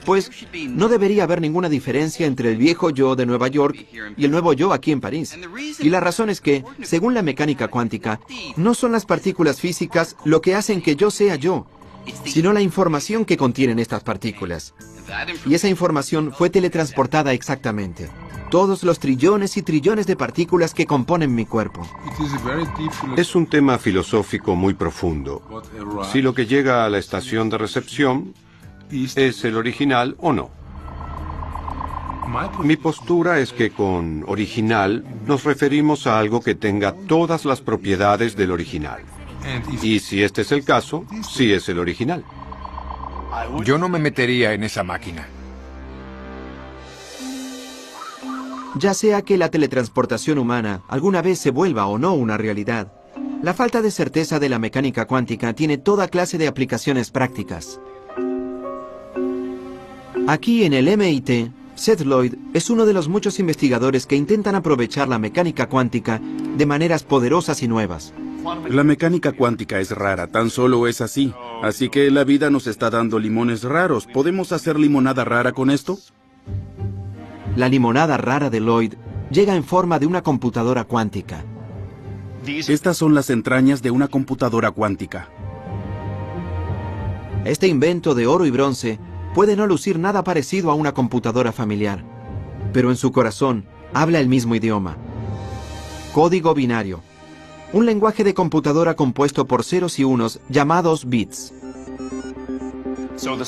Pues no debería haber ninguna diferencia entre el viejo yo de Nueva York y el nuevo yo aquí en París. Y la razón es que, según la mecánica cuántica, no son las partículas físicas lo que hacen que yo sea yo, sino la información que contienen estas partículas. Y esa información fue teletransportada exactamente. Todos los trillones y trillones de partículas que componen mi cuerpo. Es un tema filosófico muy profundo. Si lo que llega a la estación de recepción es el original o no. Mi postura es que con original nos referimos a algo que tenga todas las propiedades del original. Y si este es el caso, sí es el original. Yo no me metería en esa máquina. Ya sea que la teletransportación humana alguna vez se vuelva o no una realidad, la falta de certeza de la mecánica cuántica tiene toda clase de aplicaciones prácticas. Aquí en el MIT, Seth Lloyd es uno de los muchos investigadores que intentan aprovechar la mecánica cuántica de maneras poderosas y nuevas. La mecánica cuántica es rara, tan solo es así. Así que la vida nos está dando limones raros. ¿Podemos hacer limonada rara con esto? La limonada rara de Lloyd llega en forma de una computadora cuántica. Estas son las entrañas de una computadora cuántica. Este invento de oro y bronce puede no lucir nada parecido a una computadora familiar, pero en su corazón habla el mismo idioma. Código binario. Un lenguaje de computadora compuesto por ceros y unos llamados bits.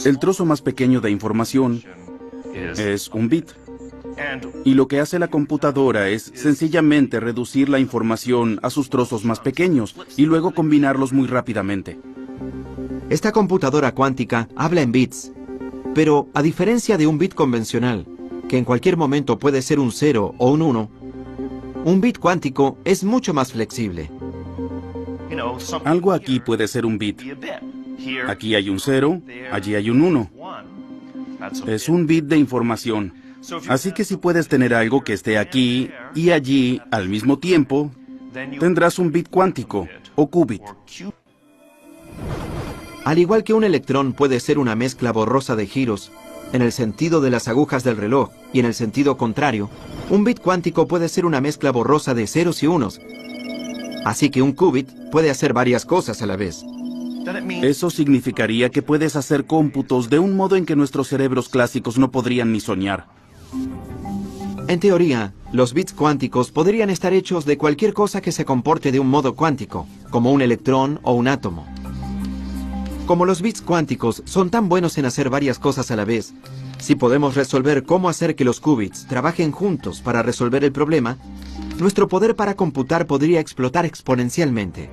El trozo más pequeño de información es un bit. Y lo que hace la computadora es sencillamente reducir la información a sus trozos más pequeños y luego combinarlos muy rápidamente. Esta computadora cuántica habla en bits, pero a diferencia de un bit convencional, que en cualquier momento puede ser un 0 o un 1, un bit cuántico es mucho más flexible. Algo aquí puede ser un bit. Aquí hay un 0, allí hay un 1. Es un bit de información. Así que si puedes tener algo que esté aquí y allí al mismo tiempo, tendrás un bit cuántico o qubit. Al igual que un electrón puede ser una mezcla borrosa de giros, en el sentido de las agujas del reloj y en el sentido contrario, un bit cuántico puede ser una mezcla borrosa de ceros y unos. Así que un qubit puede hacer varias cosas a la vez. Eso significaría que puedes hacer cómputos de un modo en que nuestros cerebros clásicos no podrían ni soñar. En teoría, los bits cuánticos podrían estar hechos de cualquier cosa que se comporte de un modo cuántico, como un electrón o un átomo. Como los bits cuánticos son tan buenos en hacer varias cosas a la vez, si podemos resolver cómo hacer que los qubits trabajen juntos para resolver el problema, nuestro poder para computar podría explotar exponencialmente.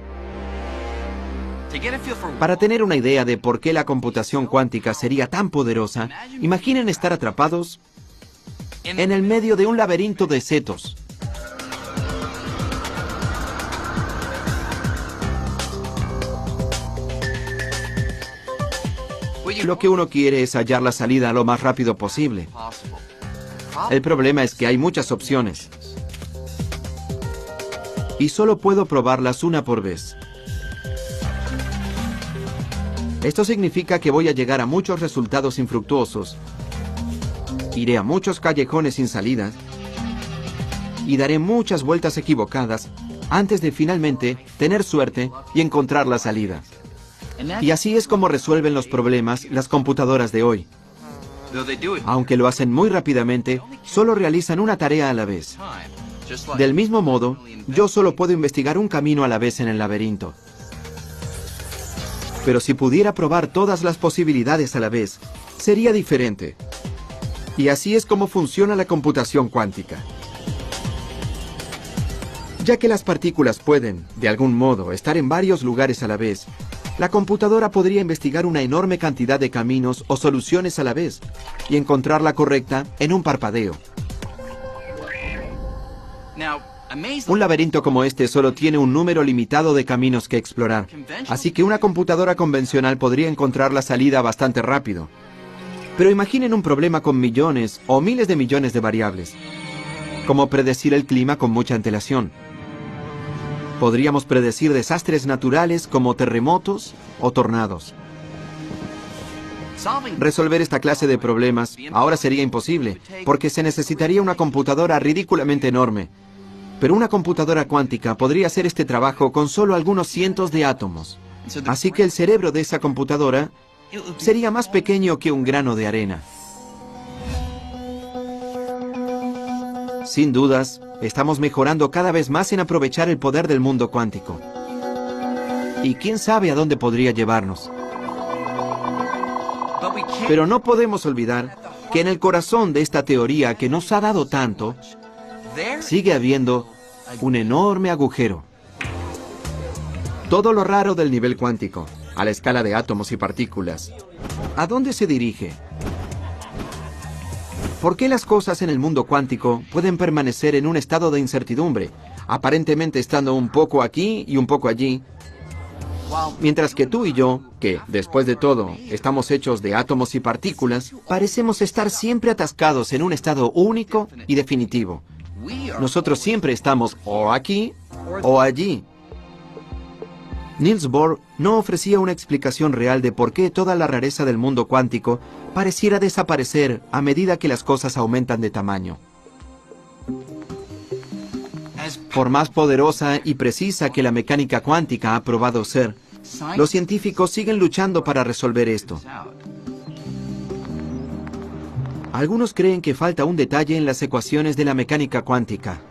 Para tener una idea de por qué la computación cuántica sería tan poderosa, imaginen estar atrapados en el medio de un laberinto de setos. Lo que uno quiere es hallar la salida lo más rápido posible. El problema es que hay muchas opciones. Y solo puedo probarlas una por vez. Esto significa que voy a llegar a muchos resultados infructuosos. Iré a muchos callejones sin salidas. Y daré muchas vueltas equivocadas antes de finalmente tener suerte y encontrar la salida. Y así es como resuelven los problemas las computadoras de hoy. Aunque lo hacen muy rápidamente, solo realizan una tarea a la vez. Del mismo modo, yo solo puedo investigar un camino a la vez en el laberinto. Pero si pudiera probar todas las posibilidades a la vez, sería diferente. Y así es como funciona la computación cuántica. Ya que las partículas pueden, de algún modo, estar en varios lugares a la vez, la computadora podría investigar una enorme cantidad de caminos o soluciones a la vez y encontrar la correcta en un parpadeo. Un laberinto como este solo tiene un número limitado de caminos que explorar, así que una computadora convencional podría encontrar la salida bastante rápido. Pero imaginen un problema con millones o miles de millones de variables, como predecir el clima con mucha antelación. Podríamos predecir desastres naturales como terremotos o tornados. Resolver esta clase de problemas ahora sería imposible, porque se necesitaría una computadora ridículamente enorme. Pero una computadora cuántica podría hacer este trabajo con solo algunos cientos de átomos. Así que el cerebro de esa computadora sería más pequeño que un grano de arena. Sin dudas, estamos mejorando cada vez más en aprovechar el poder del mundo cuántico. Y quién sabe a dónde podría llevarnos. Pero no podemos olvidar que en el corazón de esta teoría que nos ha dado tanto, sigue habiendo un enorme agujero. Todo lo raro del nivel cuántico, a la escala de átomos y partículas, ¿a dónde se dirige? ¿Por qué las cosas en el mundo cuántico pueden permanecer en un estado de incertidumbre, aparentemente estando un poco aquí y un poco allí, mientras que tú y yo, que, después de todo, estamos hechos de átomos y partículas, parecemos estar siempre atascados en un estado único y definitivo? Nosotros siempre estamos o aquí o allí. Niels Bohr no ofrecía una explicación real de por qué toda la rareza del mundo cuántico pareciera desaparecer a medida que las cosas aumentan de tamaño. Por más poderosa y precisa que la mecánica cuántica ha probado ser, los científicos siguen luchando para resolver esto. Algunos creen que falta un detalle en las ecuaciones de la mecánica cuántica.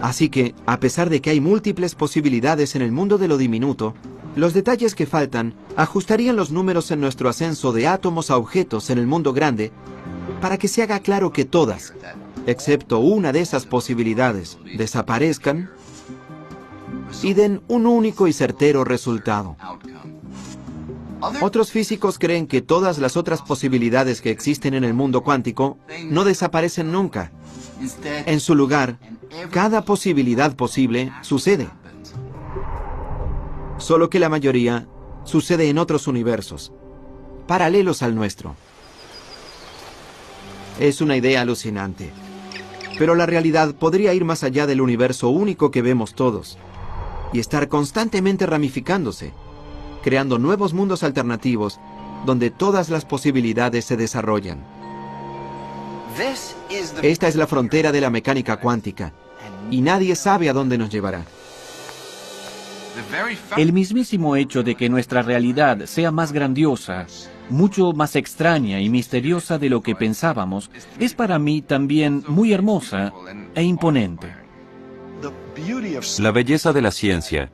Así que, a pesar de que hay múltiples posibilidades en el mundo de lo diminuto, los detalles que faltan ajustarían los números en nuestro ascenso de átomos a objetos en el mundo grande para que se haga claro que todas, excepto una de esas posibilidades, desaparezcan y den un único y certero resultado. Otros físicos creen que todas las otras posibilidades que existen en el mundo cuántico no desaparecen nunca. En su lugar, cada posibilidad posible sucede. Solo que la mayoría sucede en otros universos, paralelos al nuestro. Es una idea alucinante, pero la realidad podría ir más allá del universo único que vemos todos, y estar constantemente ramificándose, creando nuevos mundos alternativos donde todas las posibilidades se desarrollan. Esta es la frontera de la mecánica cuántica, y nadie sabe a dónde nos llevará. El mismísimo hecho de que nuestra realidad sea más grandiosa, mucho más extraña y misteriosa de lo que pensábamos, es para mí también muy hermosa e imponente. La belleza de la ciencia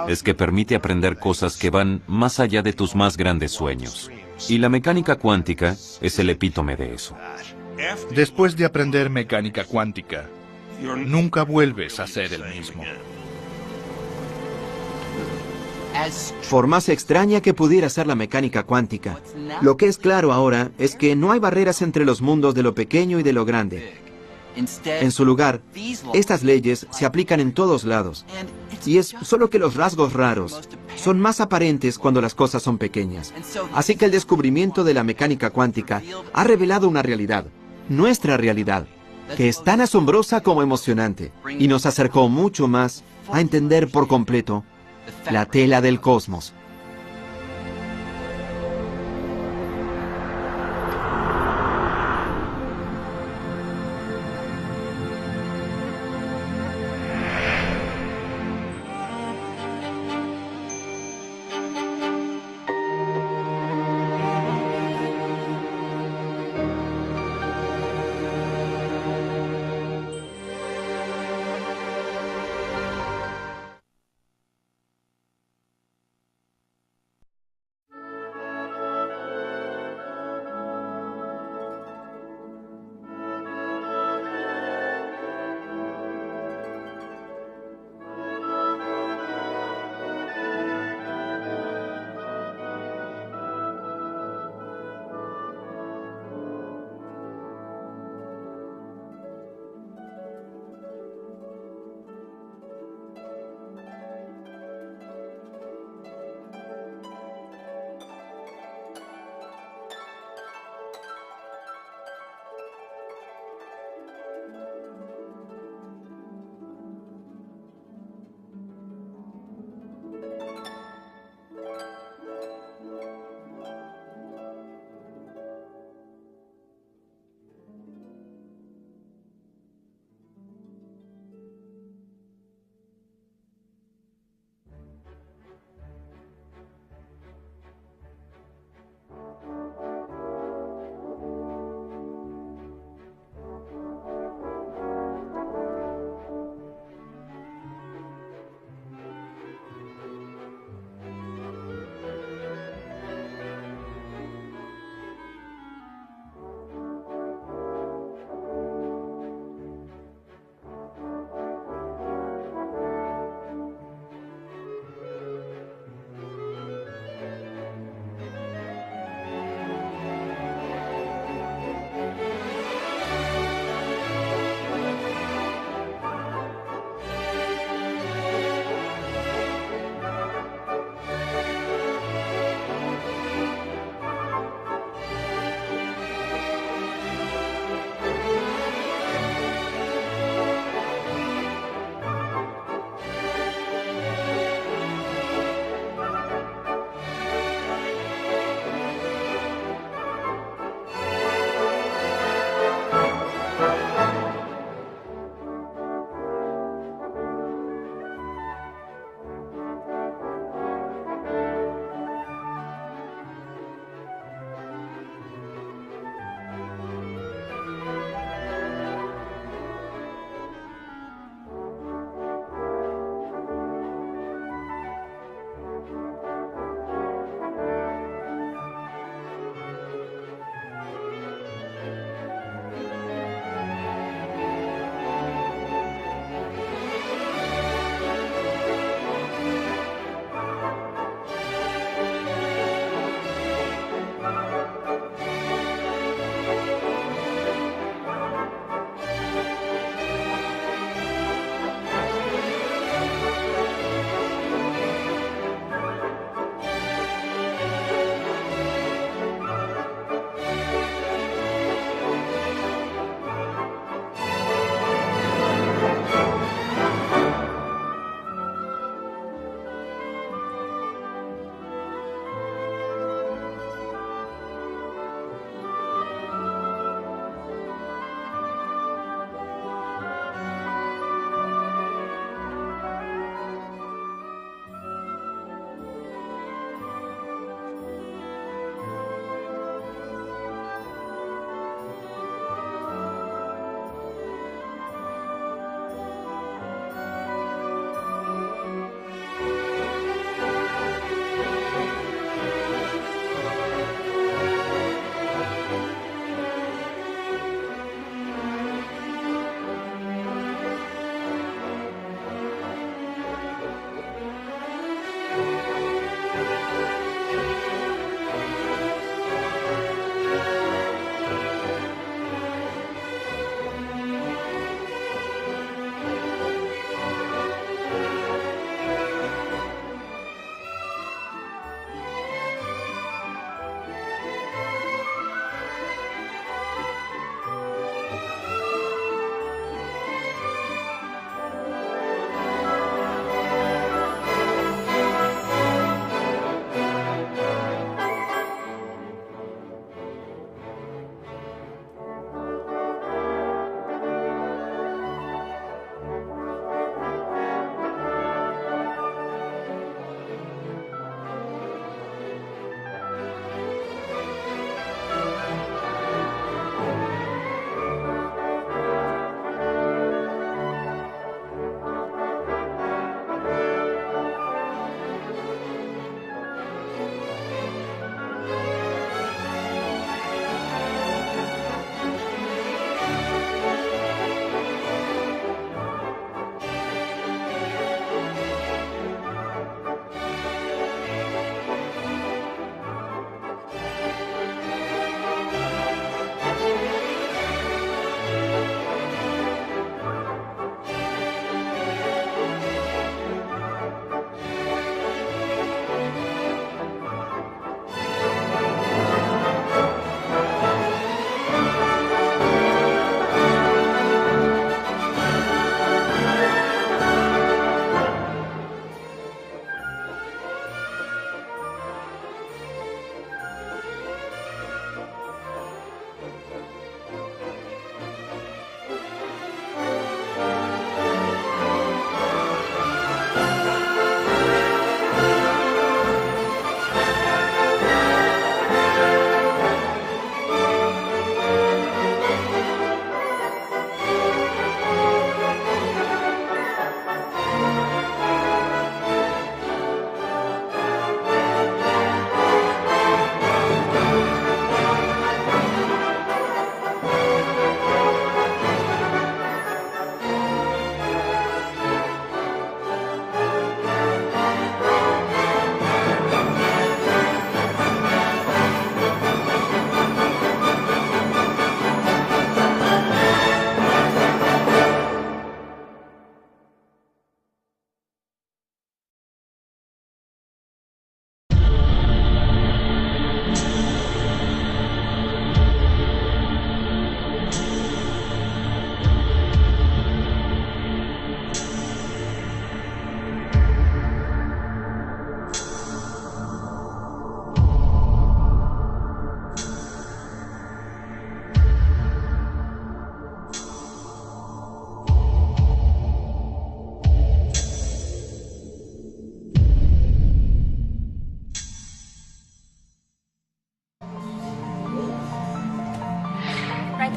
es que permite aprender cosas que van más allá de tus más grandes sueños. Y la mecánica cuántica es el epítome de eso. Después de aprender mecánica cuántica, nunca vuelves a ser el mismo. Por más extraña que pudiera ser la mecánica cuántica, lo que es claro ahora es que no hay barreras entre los mundos de lo pequeño y de lo grande. En su lugar, estas leyes se aplican en todos lados, y es solo que los rasgos raros son más aparentes cuando las cosas son pequeñas. Así que el descubrimiento de la mecánica cuántica ha revelado una realidad, nuestra realidad, que es tan asombrosa como emocionante, y nos acercó mucho más a entender por completo la tela del cosmos.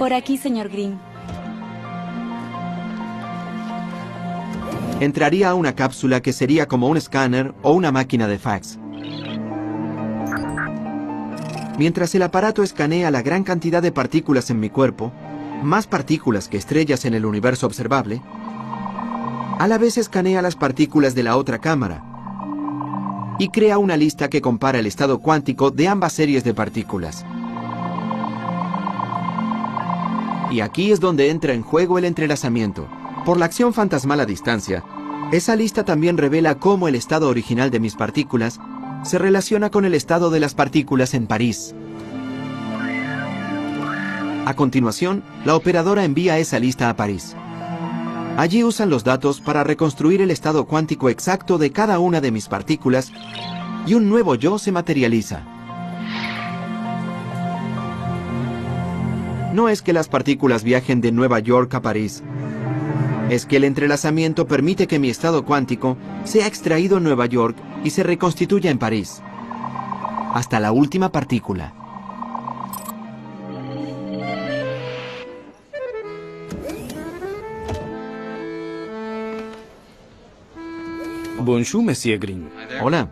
Por aquí, señor Green. Entraría a una cápsula que sería como un escáner o una máquina de fax. Mientras el aparato escanea la gran cantidad de partículas en mi cuerpo, más partículas que estrellas en el universo observable, a la vez escanea las partículas de la otra cámara y crea una lista que compara el estado cuántico de ambas series de partículas. Y aquí es donde entra en juego el entrelazamiento. Por la acción fantasmal a distancia, esa lista también revela cómo el estado original de mis partículas se relaciona con el estado de las partículas en París. A continuación, la operadora envía esa lista a París. Allí usan los datos para reconstruir el estado cuántico exacto de cada una de mis partículas y un nuevo yo se materializa. No es que las partículas viajen de Nueva York a París. Es que el entrelazamiento permite que mi estado cuántico sea extraído en Nueva York y se reconstituya en París. Hasta la última partícula. Bonjour, Monsieur Green. Hola.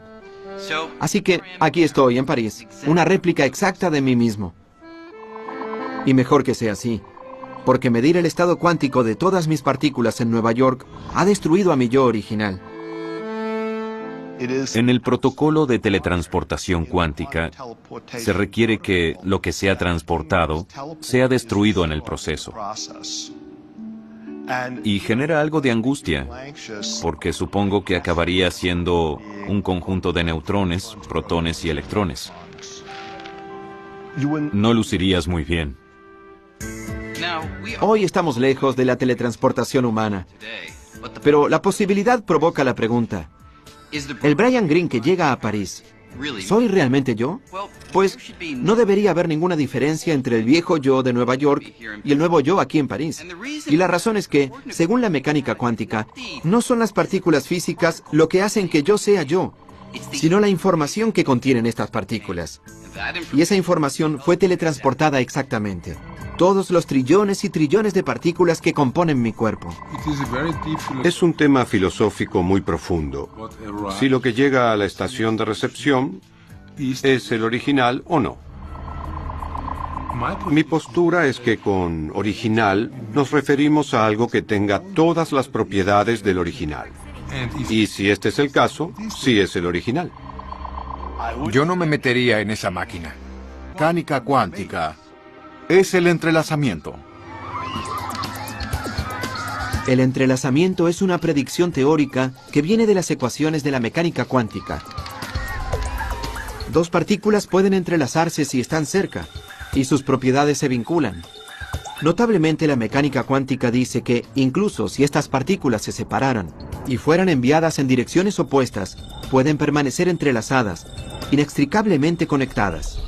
Así que aquí estoy en París, una réplica exacta de mí mismo. Y mejor que sea así, porque medir el estado cuántico de todas mis partículas en Nueva York ha destruido a mi yo original. En el protocolo de teletransportación cuántica, se requiere que lo que sea transportado sea destruido en el proceso. Y genera algo de angustia, porque supongo que acabaría siendo un conjunto de neutrones, protones y electrones. No lucirías muy bien. Hoy estamos lejos de la teletransportación humana, pero la posibilidad provoca la pregunta. ¿El Brian Green que llega a París, soy realmente yo? Pues no debería haber ninguna diferencia entre el viejo yo de Nueva York y el nuevo yo aquí en París. Y la razón es que, según la mecánica cuántica, no son las partículas físicas lo que hacen que yo sea yo, sino la información que contienen estas partículas. Y esa información fue teletransportada exactamente. Todos los trillones y trillones de partículas que componen mi cuerpo. Es un tema filosófico muy profundo. Si lo que llega a la estación de recepción es el original o no. Mi postura es que con original nos referimos a algo que tenga todas las propiedades del original. Y si este es el caso, sí es el original. Yo no me metería en esa máquina. Mecánica cuántica es el entrelazamiento. El entrelazamiento es una predicción teórica que viene de las ecuaciones de la mecánica cuántica. Dos partículas pueden entrelazarse si están cerca, y sus propiedades se vinculan. Notablemente, la mecánica cuántica dice que, incluso si estas partículas se separaran y fueran enviadas en direcciones opuestas, pueden permanecer entrelazadas, inextricablemente conectadas.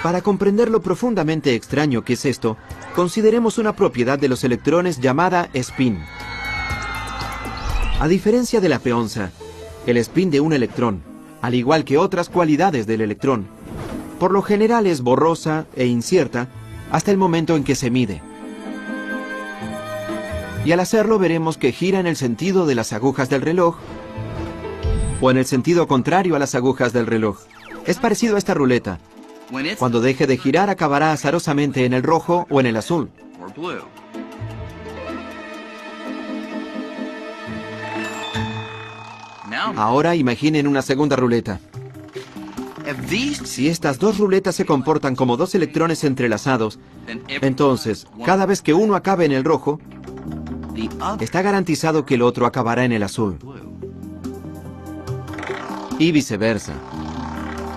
Para comprender lo profundamente extraño que es esto, consideremos una propiedad de los electrones llamada spin. A diferencia de la peonza, el spin de un electrón, al igual que otras cualidades del electrón, por lo general es borrosa e incierta hasta el momento en que se mide. Y al hacerlo veremos que gira en el sentido de las agujas del reloj o en el sentido contrario a las agujas del reloj. Es parecido a esta ruleta. Cuando deje de girar acabará azarosamente en el rojo o en el azul. Ahora imaginen una segunda ruleta. Si estas dos ruletas se comportan como dos electrones entrelazados, entonces, cada vez que uno acabe en el rojo, está garantizado que el otro acabará en el azul. Y viceversa.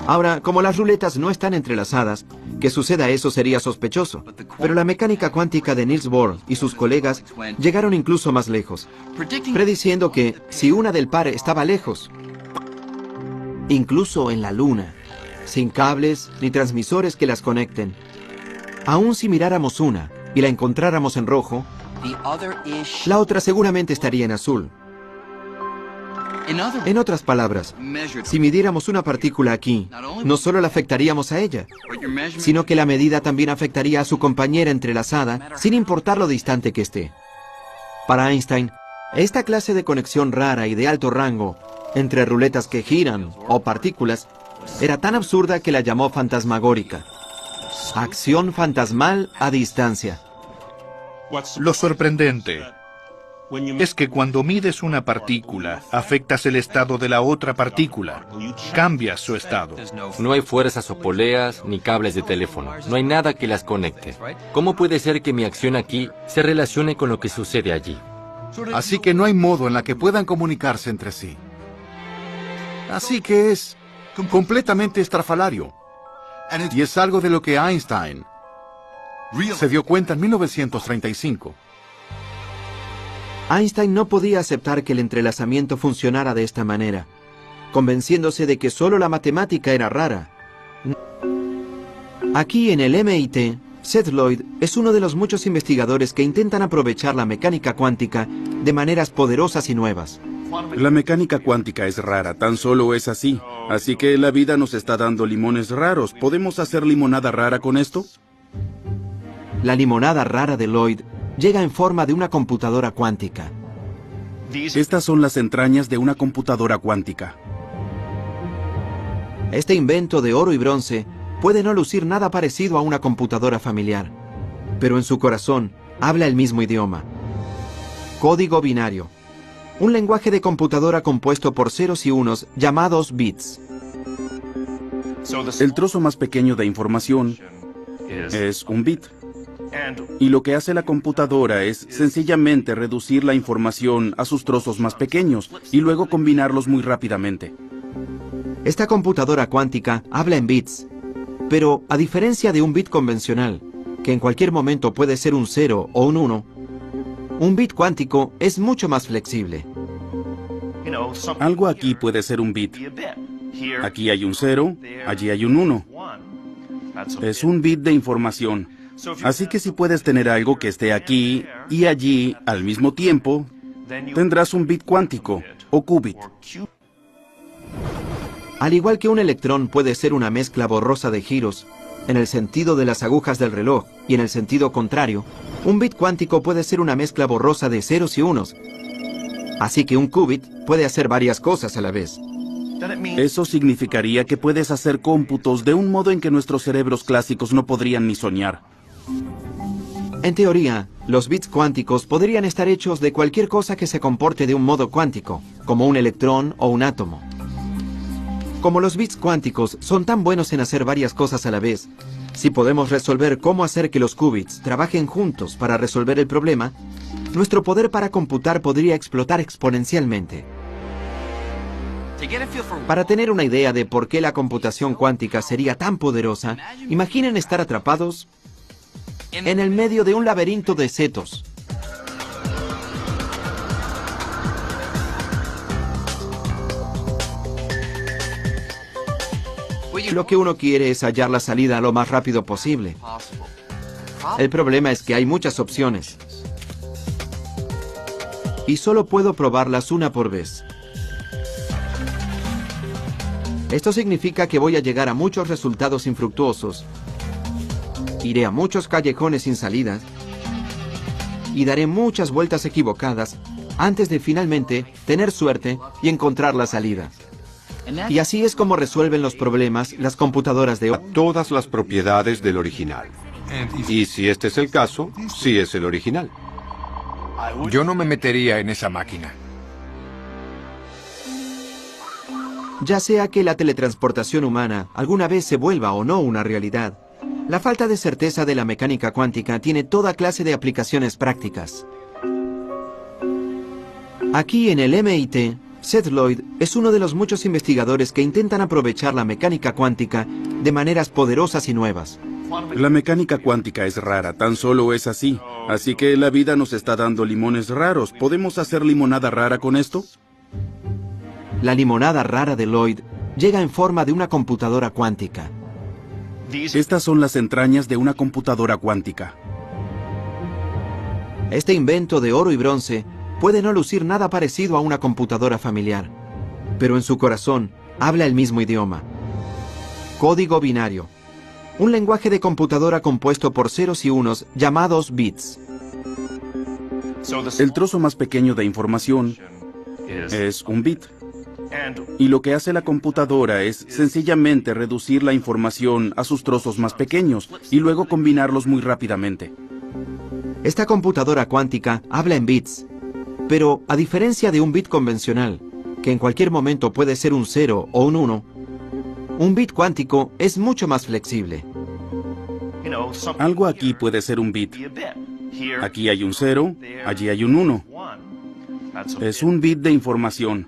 Ahora, como las ruletas no están entrelazadas, que suceda eso sería sospechoso. Pero la mecánica cuántica de Niels Bohr y sus colegas llegaron incluso más lejos, prediciendo que si una del par estaba lejos, incluso en la luna, sin cables ni transmisores que las conecten, aun si miráramos una y la encontráramos en rojo, la otra seguramente estaría en azul. En otras palabras, si midiéramos una partícula aquí, no solo la afectaríamos a ella, sino que la medida también afectaría a su compañera entrelazada, sin importar lo distante que esté. Para Einstein, esta clase de conexión rara y de alto rango, entre ruletas que giran o partículas, era tan absurda que la llamó fantasmagórica. Acción fantasmal a distancia. Lo sorprendente es que cuando mides una partícula, afectas el estado de la otra partícula, cambias su estado. No hay fuerzas o poleas ni cables de teléfono. No hay nada que las conecte. ¿Cómo puede ser que mi acción aquí se relacione con lo que sucede allí? Así que no hay modo en la que puedan comunicarse entre sí. Así que es completamente estrafalario. Y es algo de lo que Einstein se dio cuenta en 1935. Einstein no podía aceptar que el entrelazamiento funcionara de esta manera, convenciéndose de que solo la matemática era rara. Aquí en el MIT, Seth Lloyd es uno de los muchos investigadores que intentan aprovechar la mecánica cuántica de maneras poderosas y nuevas. La mecánica cuántica es rara, tan solo es así. Así que la vida nos está dando limones raros. ¿Podemos hacer limonada rara con esto? La limonada rara de Lloyd llega en forma de una computadora cuántica. Estas son las entrañas de una computadora cuántica. Este invento de oro y bronce puede no lucir nada parecido a una computadora familiar, pero en su corazón habla el mismo idioma. Código binario. Un lenguaje de computadora compuesto por ceros y unos llamados bits. El trozo más pequeño de información es un bit. Y lo que hace la computadora es sencillamente reducir la información a sus trozos más pequeños y luego combinarlos muy rápidamente. Esta computadora cuántica habla en bits, pero a diferencia de un bit convencional, que en cualquier momento puede ser un 0 o un 1, un bit cuántico es mucho más flexible. Algo aquí puede ser un bit. Aquí hay un 0, allí hay un 1. Es un bit de información. Así que si puedes tener algo que esté aquí y allí al mismo tiempo, tendrás un bit cuántico o qubit. Al igual que un electrón puede ser una mezcla borrosa de giros, en el sentido de las agujas del reloj y en el sentido contrario, un bit cuántico puede ser una mezcla borrosa de ceros y unos. Así que un qubit puede hacer varias cosas a la vez. Eso significaría que puedes hacer cómputos de un modo en que nuestros cerebros clásicos no podrían ni soñar. En teoría, los bits cuánticos podrían estar hechos de cualquier cosa que se comporte de un modo cuántico, como un electrón o un átomo. Como los bits cuánticos son tan buenos en hacer varias cosas a la vez, si podemos resolver cómo hacer que los qubits trabajen juntos para resolver el problema, nuestro poder para computar podría explotar exponencialmente. Para tener una idea de por qué la computación cuántica sería tan poderosa, imaginen estar atrapados en el medio de un laberinto de setos. Lo que uno quiere es hallar la salida lo más rápido posible. El problema es que hay muchas opciones. Y solo puedo probarlas una por vez. Esto significa que voy a llegar a muchos resultados infructuosos. Iré a muchos callejones sin salidas. Y daré muchas vueltas equivocadas antes de finalmente tener suerte y encontrar la salida. Y así es como resuelven los problemas las computadoras de hoy. Todas las propiedades del original. Y si este es el caso, sí es el original. Yo no me metería en esa máquina. Ya sea que la teletransportación humana alguna vez se vuelva o no una realidad, la falta de certeza de la mecánica cuántica tiene toda clase de aplicaciones prácticas. Aquí en el MIT, Seth Lloyd es uno de los muchos investigadores que intentan aprovechar la mecánica cuántica de maneras poderosas y nuevas. La mecánica cuántica es rara, tan solo es así. Así que la vida nos está dando limones raros. ¿Podemos hacer limonada rara con esto? La limonada rara de Lloyd llega en forma de una computadora cuántica. Estas son las entrañas de una computadora cuántica. Este invento de oro y bronce puede no lucir nada parecido a una computadora familiar, pero en su corazón habla el mismo idioma. Código binario. Un lenguaje de computadora compuesto por ceros y unos llamados bits. El trozo más pequeño de información es un bit. Y lo que hace la computadora es sencillamente reducir la información a sus trozos más pequeños y luego combinarlos muy rápidamente. Esta computadora cuántica habla en bits, pero a diferencia de un bit convencional, que en cualquier momento puede ser un 0 o un 1, un bit cuántico es mucho más flexible. Algo aquí puede ser un bit. Aquí hay un 0, allí hay un 1. Es un bit de información.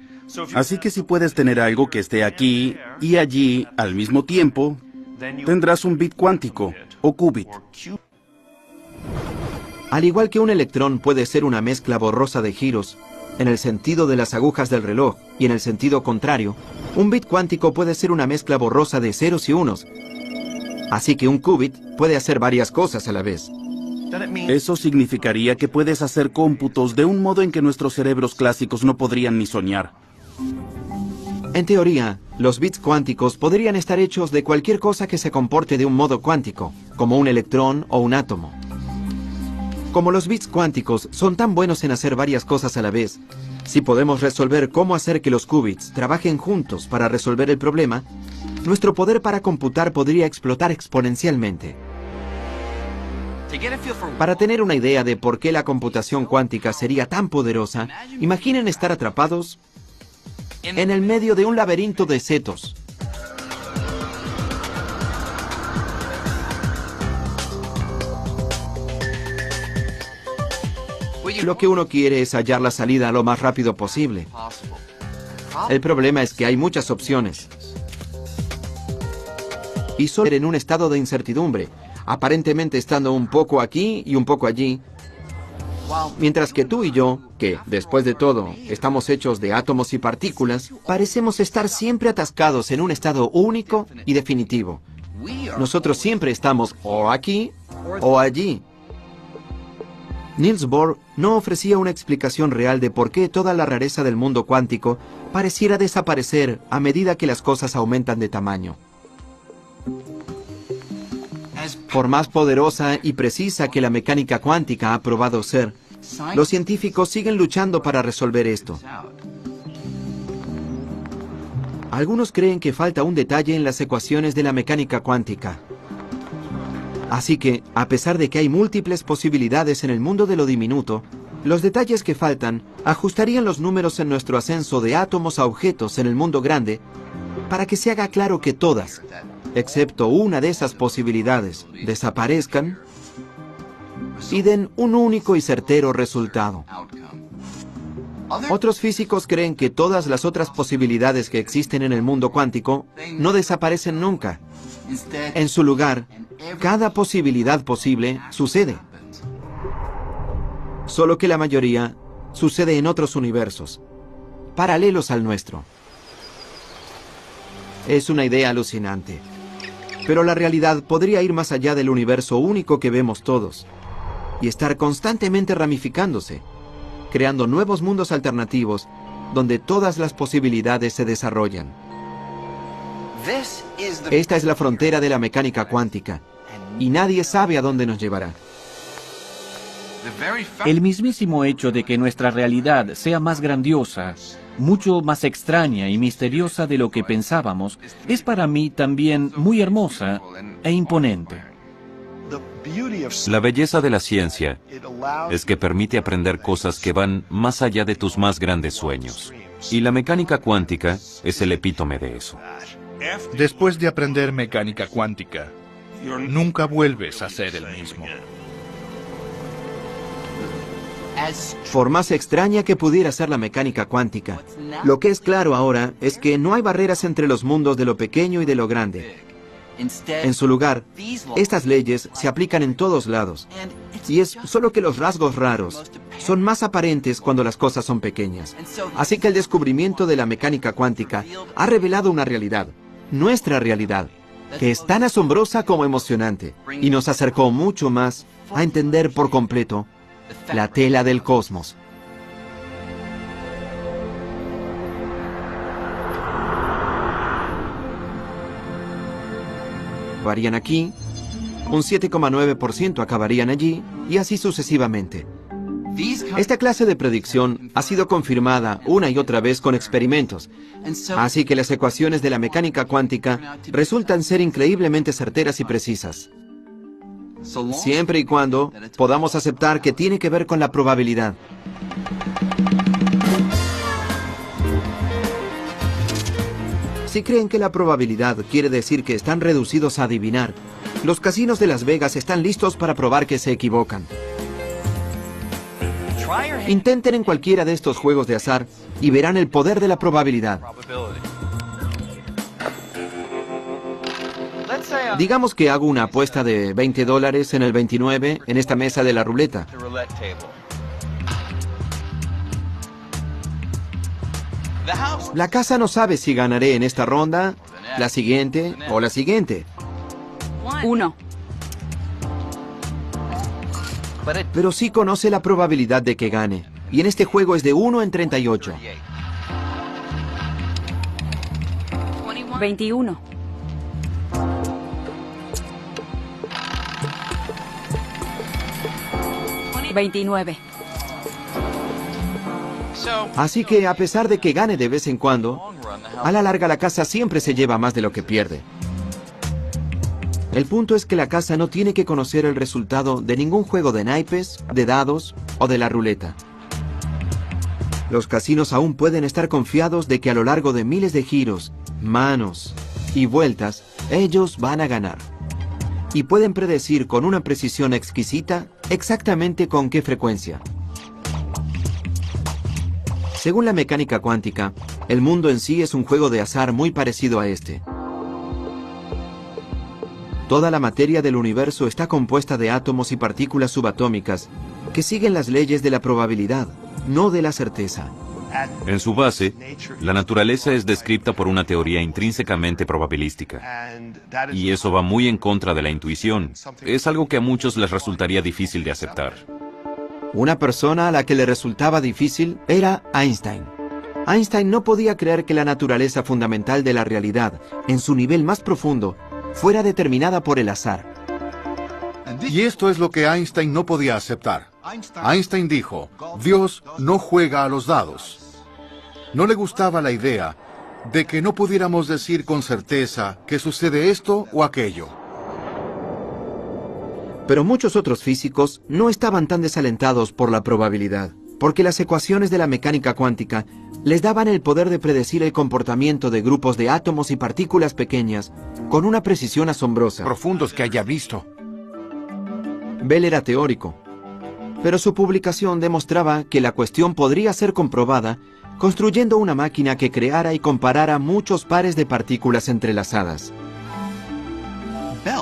Así que si puedes tener algo que esté aquí y allí al mismo tiempo, tendrás un bit cuántico o qubit. Al igual que un electrón puede ser una mezcla borrosa de giros, en el sentido de las agujas del reloj y en el sentido contrario, un bit cuántico puede ser una mezcla borrosa de ceros y unos. Así que un qubit puede hacer varias cosas a la vez. Eso significaría que puedes hacer cómputos de un modo en que nuestros cerebros clásicos no podrían ni soñar. En teoría, los bits cuánticos podrían estar hechos de cualquier cosa que se comporte de un modo cuántico, como un electrón o un átomo. Como los bits cuánticos son tan buenos en hacer varias cosas a la vez, si podemos resolver cómo hacer que los qubits trabajen juntos para resolver el problema, nuestro poder para computar podría explotar exponencialmente. Para tener una idea de por qué la computación cuántica sería tan poderosa, imaginen estar atrapados en el medio de un laberinto de setos. Lo que uno quiere es hallar la salida lo más rápido posible. El problema es que hay muchas opciones. Y solo en un estado de incertidumbre, aparentemente estando un poco aquí y un poco allí, mientras que tú y yo, que, después de todo, estamos hechos de átomos y partículas, parecemos estar siempre atascados en un estado único y definitivo. Nosotros siempre estamos o aquí o allí. Niels Bohr no ofrecía una explicación real de por qué toda la rareza del mundo cuántico pareciera desaparecer a medida que las cosas aumentan de tamaño. Por más poderosa y precisa que la mecánica cuántica ha probado ser, los científicos siguen luchando para resolver esto. Algunos creen que falta un detalle en las ecuaciones de la mecánica cuántica. Así que, a pesar de que hay múltiples posibilidades en el mundo de lo diminuto, los detalles que faltan ajustarían los números en nuestro ascenso de átomos a objetos en el mundo grande para que se haga claro que todas, excepto una de esas posibilidades, desaparezcan y den un único y certero resultado. Otros físicos creen que todas las otras posibilidades que existen en el mundo cuántico no desaparecen nunca. En su lugar, cada posibilidad posible sucede. Solo que la mayoría sucede en otros universos, paralelos al nuestro. Es una idea alucinante. Pero la realidad podría ir más allá del universo único que vemos todos y estar constantemente ramificándose, creando nuevos mundos alternativos donde todas las posibilidades se desarrollan. Esta es la frontera de la mecánica cuántica y nadie sabe a dónde nos llevará. El mismísimo hecho de que nuestra realidad sea más grandiosa, mucho más extraña y misteriosa de lo que pensábamos, es para mí también muy hermosa e imponente. La belleza de la ciencia es que permite aprender cosas que van más allá de tus más grandes sueños. Y la mecánica cuántica es el epítome de eso. Después de aprender mecánica cuántica, nunca vuelves a ser el mismo. Por más extraña que pudiera ser la mecánica cuántica, lo que es claro ahora es que no hay barreras entre los mundos de lo pequeño y de lo grande. En su lugar, estas leyes se aplican en todos lados, y es solo que los rasgos raros son más aparentes cuando las cosas son pequeñas. Así que el descubrimiento de la mecánica cuántica ha revelado una realidad, nuestra realidad, que es tan asombrosa como emocionante, y nos acercó mucho más a entender por completo la tela del cosmos. acabarían aquí, un 7,9% acabarían allí, y así sucesivamente. Esta clase de predicción ha sido confirmada una y otra vez con experimentos, así que las ecuaciones de la mecánica cuántica resultan ser increíblemente certeras y precisas, siempre y cuando podamos aceptar que tiene que ver con la probabilidad. Si creen que la probabilidad quiere decir que están reducidos a adivinar, los casinos de Las Vegas están listos para probar que se equivocan. Intenten en cualquiera de estos juegos de azar y verán el poder de la probabilidad. Digamos que hago una apuesta de $20 en el 29 en esta mesa de la ruleta. La casa no sabe si ganaré en esta ronda, la siguiente o la siguiente. 1. Pero sí conoce la probabilidad de que gane. Y en este juego es de 1 en 38. 21. 29. Así que a pesar de que gane de vez en cuando, a la larga la casa siempre se lleva más de lo que pierde. El punto es que la casa no tiene que conocer el resultado de ningún juego de naipes, de dados o de la ruleta. Los casinos aún pueden estar confiados de que a lo largo de miles de giros, manos y vueltas, ellos van a ganar. Y pueden predecir con una precisión exquisita exactamente con qué frecuencia. Según la mecánica cuántica, el mundo en sí es un juego de azar muy parecido a este. Toda la materia del universo está compuesta de átomos y partículas subatómicas que siguen las leyes de la probabilidad, no de la certeza. En su base, la naturaleza es descrita por una teoría intrínsecamente probabilística. Y eso va muy en contra de la intuición. Es algo que a muchos les resultaría difícil de aceptar. Una persona a la que le resultaba difícil era Einstein. Einstein no podía creer que la naturaleza fundamental de la realidad, en su nivel más profundo, fuera determinada por el azar. Y esto es lo que Einstein no podía aceptar. Einstein dijo, Dios no juega a los dados. No le gustaba la idea de que no pudiéramos decir con certeza que sucede esto o aquello. Pero muchos otros físicos no estaban tan desalentados por la probabilidad, porque las ecuaciones de la mecánica cuántica les daban el poder de predecir el comportamiento de grupos de átomos y partículas pequeñas con una precisión asombrosa. Profundos que haya visto. Bell era teórico, pero su publicación demostraba que la cuestión podría ser comprobada construyendo una máquina que creara y comparara muchos pares de partículas entrelazadas.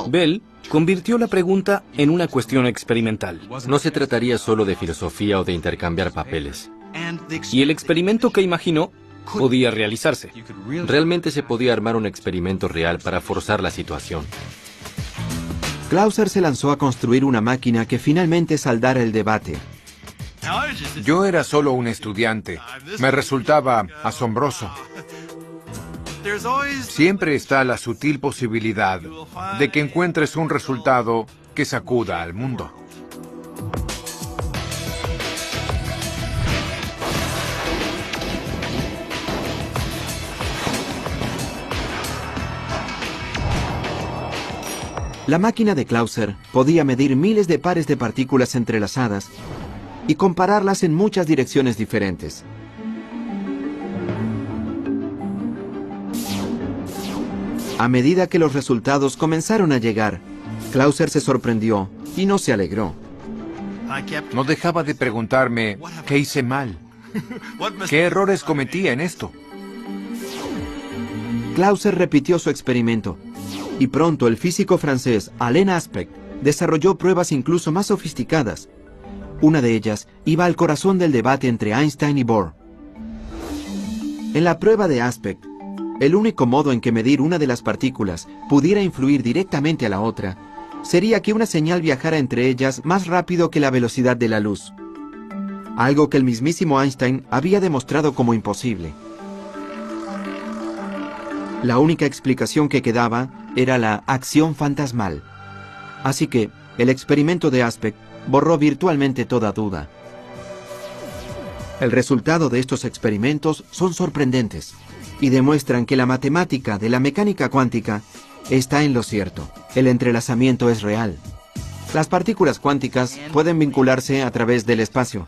Bell convirtió la pregunta en una cuestión experimental. No se trataría solo de filosofía o de intercambiar papeles. Y el experimento que imaginó podía realizarse. Realmente se podía armar un experimento real para forzar la situación. Clauser se lanzó a construir una máquina que finalmente saldara el debate. Yo era solo un estudiante. Me resultaba asombroso. Siempre está la sutil posibilidad de que encuentres un resultado que sacuda al mundo. La máquina de Clauser podía medir miles de pares de partículas entrelazadas y compararlas en muchas direcciones diferentes. A medida que los resultados comenzaron a llegar, Clauser se sorprendió y no se alegró. No dejaba de preguntarme qué hice mal, qué errores cometía en esto. Clauser repitió su experimento y pronto el físico francés Alain Aspect desarrolló pruebas incluso más sofisticadas. Una de ellas iba al corazón del debate entre Einstein y Bohr. En la prueba de Aspect, el único modo en que medir una de las partículas pudiera influir directamente a la otra sería que una señal viajara entre ellas más rápido que la velocidad de la luz, algo que el mismísimo Einstein había demostrado como imposible. La única explicación que quedaba era la acción fantasmal. Así que el experimento de Aspect borró virtualmente toda duda. El resultado de estos experimentos son sorprendentes y demuestran que la matemática de la mecánica cuántica está en lo cierto. El entrelazamiento es real. Las partículas cuánticas pueden vincularse a través del espacio.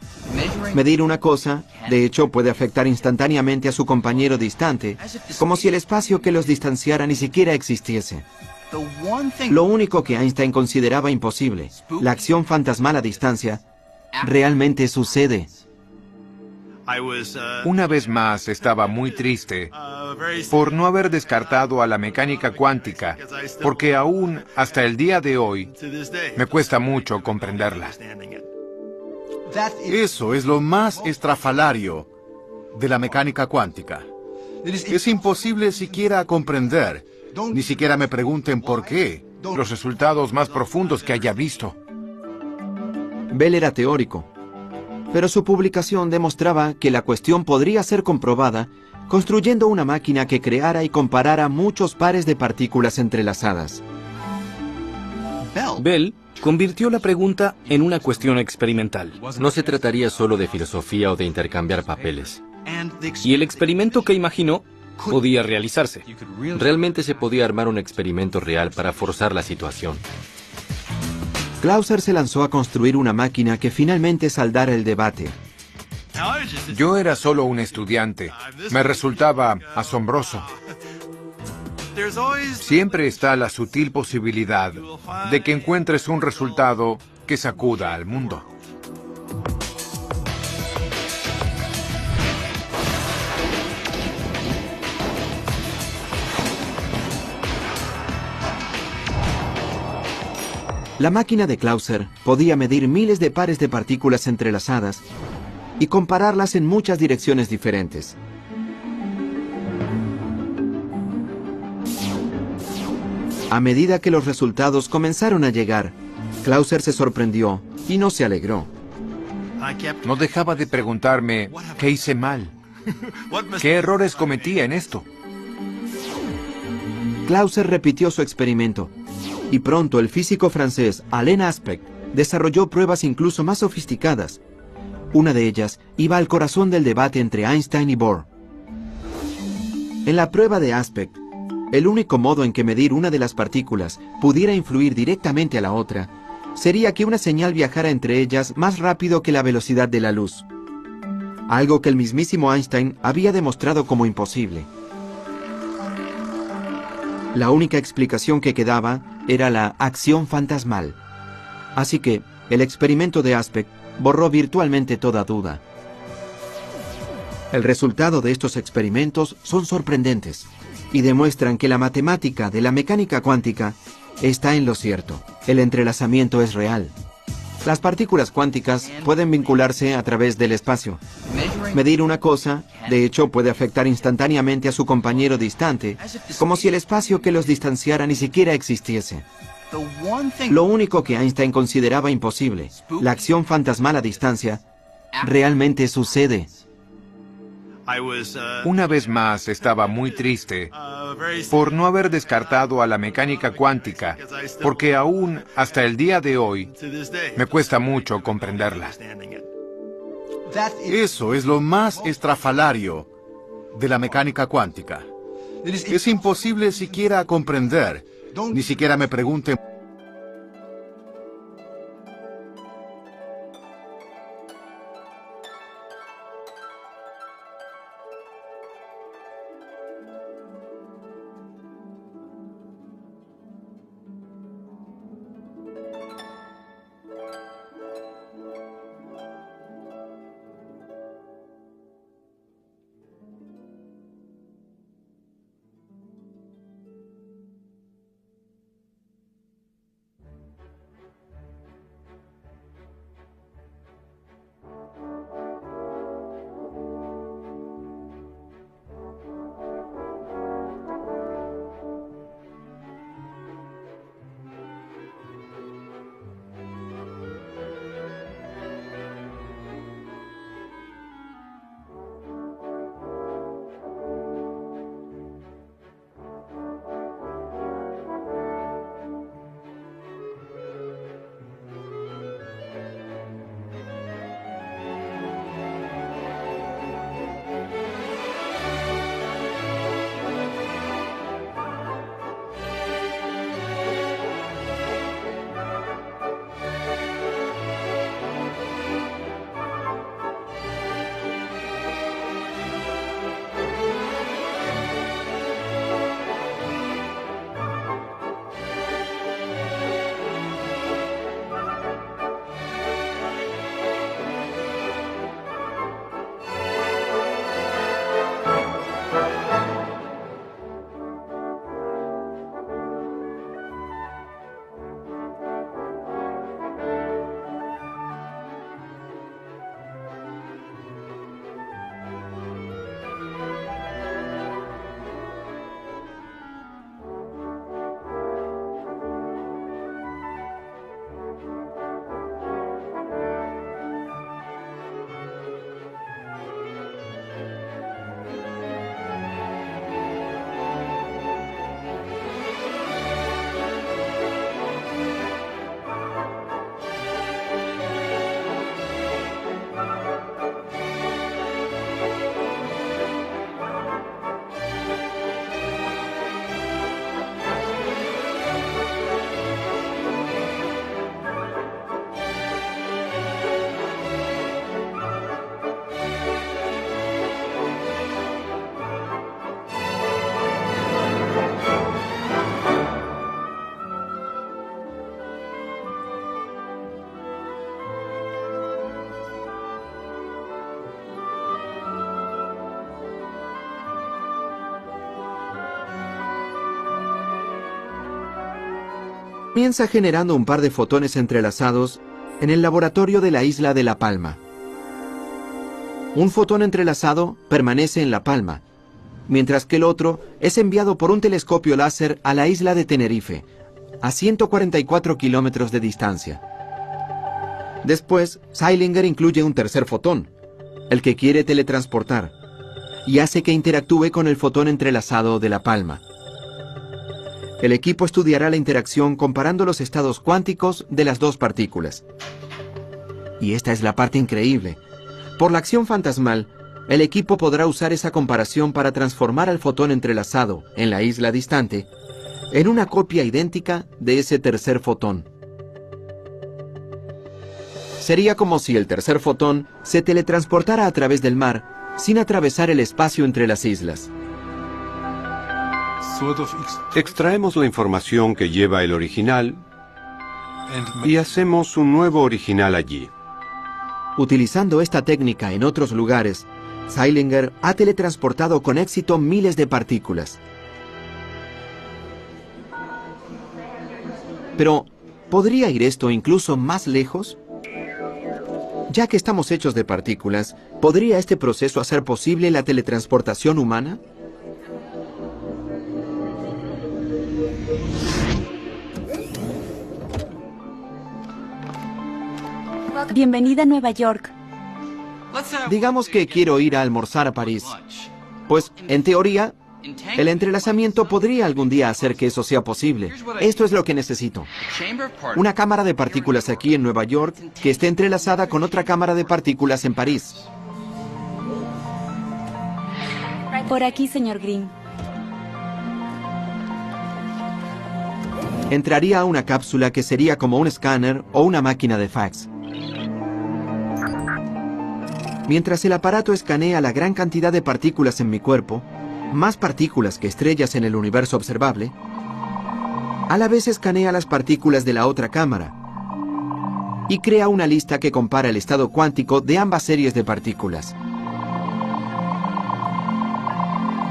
Medir una cosa, de hecho, puede afectar instantáneamente a su compañero distante, como si el espacio que los distanciara ni siquiera existiese. Lo único que Einstein consideraba imposible, la acción fantasmal a distancia, realmente sucede. Una vez más estaba muy triste por no haber descartado a la mecánica cuántica, porque aún hasta el día de hoy me cuesta mucho comprenderla. Eso es lo más estrafalario de la mecánica cuántica. Es imposible siquiera comprender. Ni siquiera me pregunten por qué. Los resultados más profundos que haya visto. Bell era teórico, pero su publicación demostraba que la cuestión podría ser comprobada construyendo una máquina que creara y comparara muchos pares de partículas entrelazadas. Bell convirtió la pregunta en una cuestión experimental. No se trataría solo de filosofía o de intercambiar papeles. Y el experimento que imaginó podía realizarse. Realmente se podía armar un experimento real para forzar la situación. Clauser se lanzó a construir una máquina que finalmente saldara el debate. Yo era solo un estudiante. Me resultaba asombroso. Siempre está la sutil posibilidad de que encuentres un resultado que sacuda al mundo. La máquina de Clauser podía medir miles de pares de partículas entrelazadas y compararlas en muchas direcciones diferentes. A medida que los resultados comenzaron a llegar, Clauser se sorprendió y no se alegró. No dejaba de preguntarme qué hice mal, qué errores cometía en esto. Clauser repitió su experimento y pronto el físico francés Alain Aspect desarrolló pruebas incluso más sofisticadas. Una de ellas iba al corazón del debate entre Einstein y Bohr. En la prueba de Aspect, el único modo en que medir una de las partículas pudiera influir directamente a la otra sería que una señal viajara entre ellas más rápido que la velocidad de la luz, algo que el mismísimo Einstein había demostrado como imposible. La única explicación que quedaba era la acción fantasmal. Así que el experimento de Aspect borró virtualmente toda duda. El resultado de estos experimentos son sorprendentes y demuestran que la matemática de la mecánica cuántica está en lo cierto. El entrelazamiento es real. Las partículas cuánticas pueden vincularse a través del espacio. Medir una cosa, de hecho, puede afectar instantáneamente a su compañero distante, como si el espacio que los distanciara ni siquiera existiese. Lo único que Einstein consideraba imposible, la acción fantasmal a distancia, realmente sucede. Una vez más estaba muy triste por no haber descartado a la mecánica cuántica, porque aún hasta el día de hoy me cuesta mucho comprenderla. Eso es lo más estrafalario de la mecánica cuántica. Es imposible siquiera comprender. Ni siquiera me pregunten. Comienza generando un par de fotones entrelazados en el laboratorio de la isla de La Palma. Un fotón entrelazado permanece en La Palma, mientras que el otro es enviado por un telescopio láser a la isla de Tenerife, a 144 kilómetros de distancia. Después, Zeilinger incluye un tercer fotón, el que quiere teletransportar, y hace que interactúe con el fotón entrelazado de La Palma. El equipo estudiará la interacción comparando los estados cuánticos de las dos partículas. Y esta es la parte increíble. Por la acción fantasmal, el equipo podrá usar esa comparación para transformar al fotón entrelazado en la isla distante en una copia idéntica de ese tercer fotón. Sería como si el tercer fotón se teletransportara a través del mar sin atravesar el espacio entre las islas. Extraemos la información que lleva el original y hacemos un nuevo original allí. Utilizando esta técnica en otros lugares, Zeilinger ha teletransportado con éxito miles de partículas. Pero, ¿podría ir esto incluso más lejos? Ya que estamos hechos de partículas, ¿podría este proceso hacer posible la teletransportación humana? Bienvenida a Nueva York. Digamos que quiero ir a almorzar a París. Pues, en teoría, el entrelazamiento podría algún día hacer que eso sea posible. Esto es lo que necesito. Una cámara de partículas aquí en Nueva York que esté entrelazada con otra cámara de partículas en París. Por aquí, señor Green. Entraría a una cápsula que sería como un escáner o una máquina de fax. Mientras el aparato escanea la gran cantidad de partículas en mi cuerpo, más partículas que estrellas en el universo observable, a la vez escanea las partículas de la otra cámara y crea una lista que compara el estado cuántico de ambas series de partículas.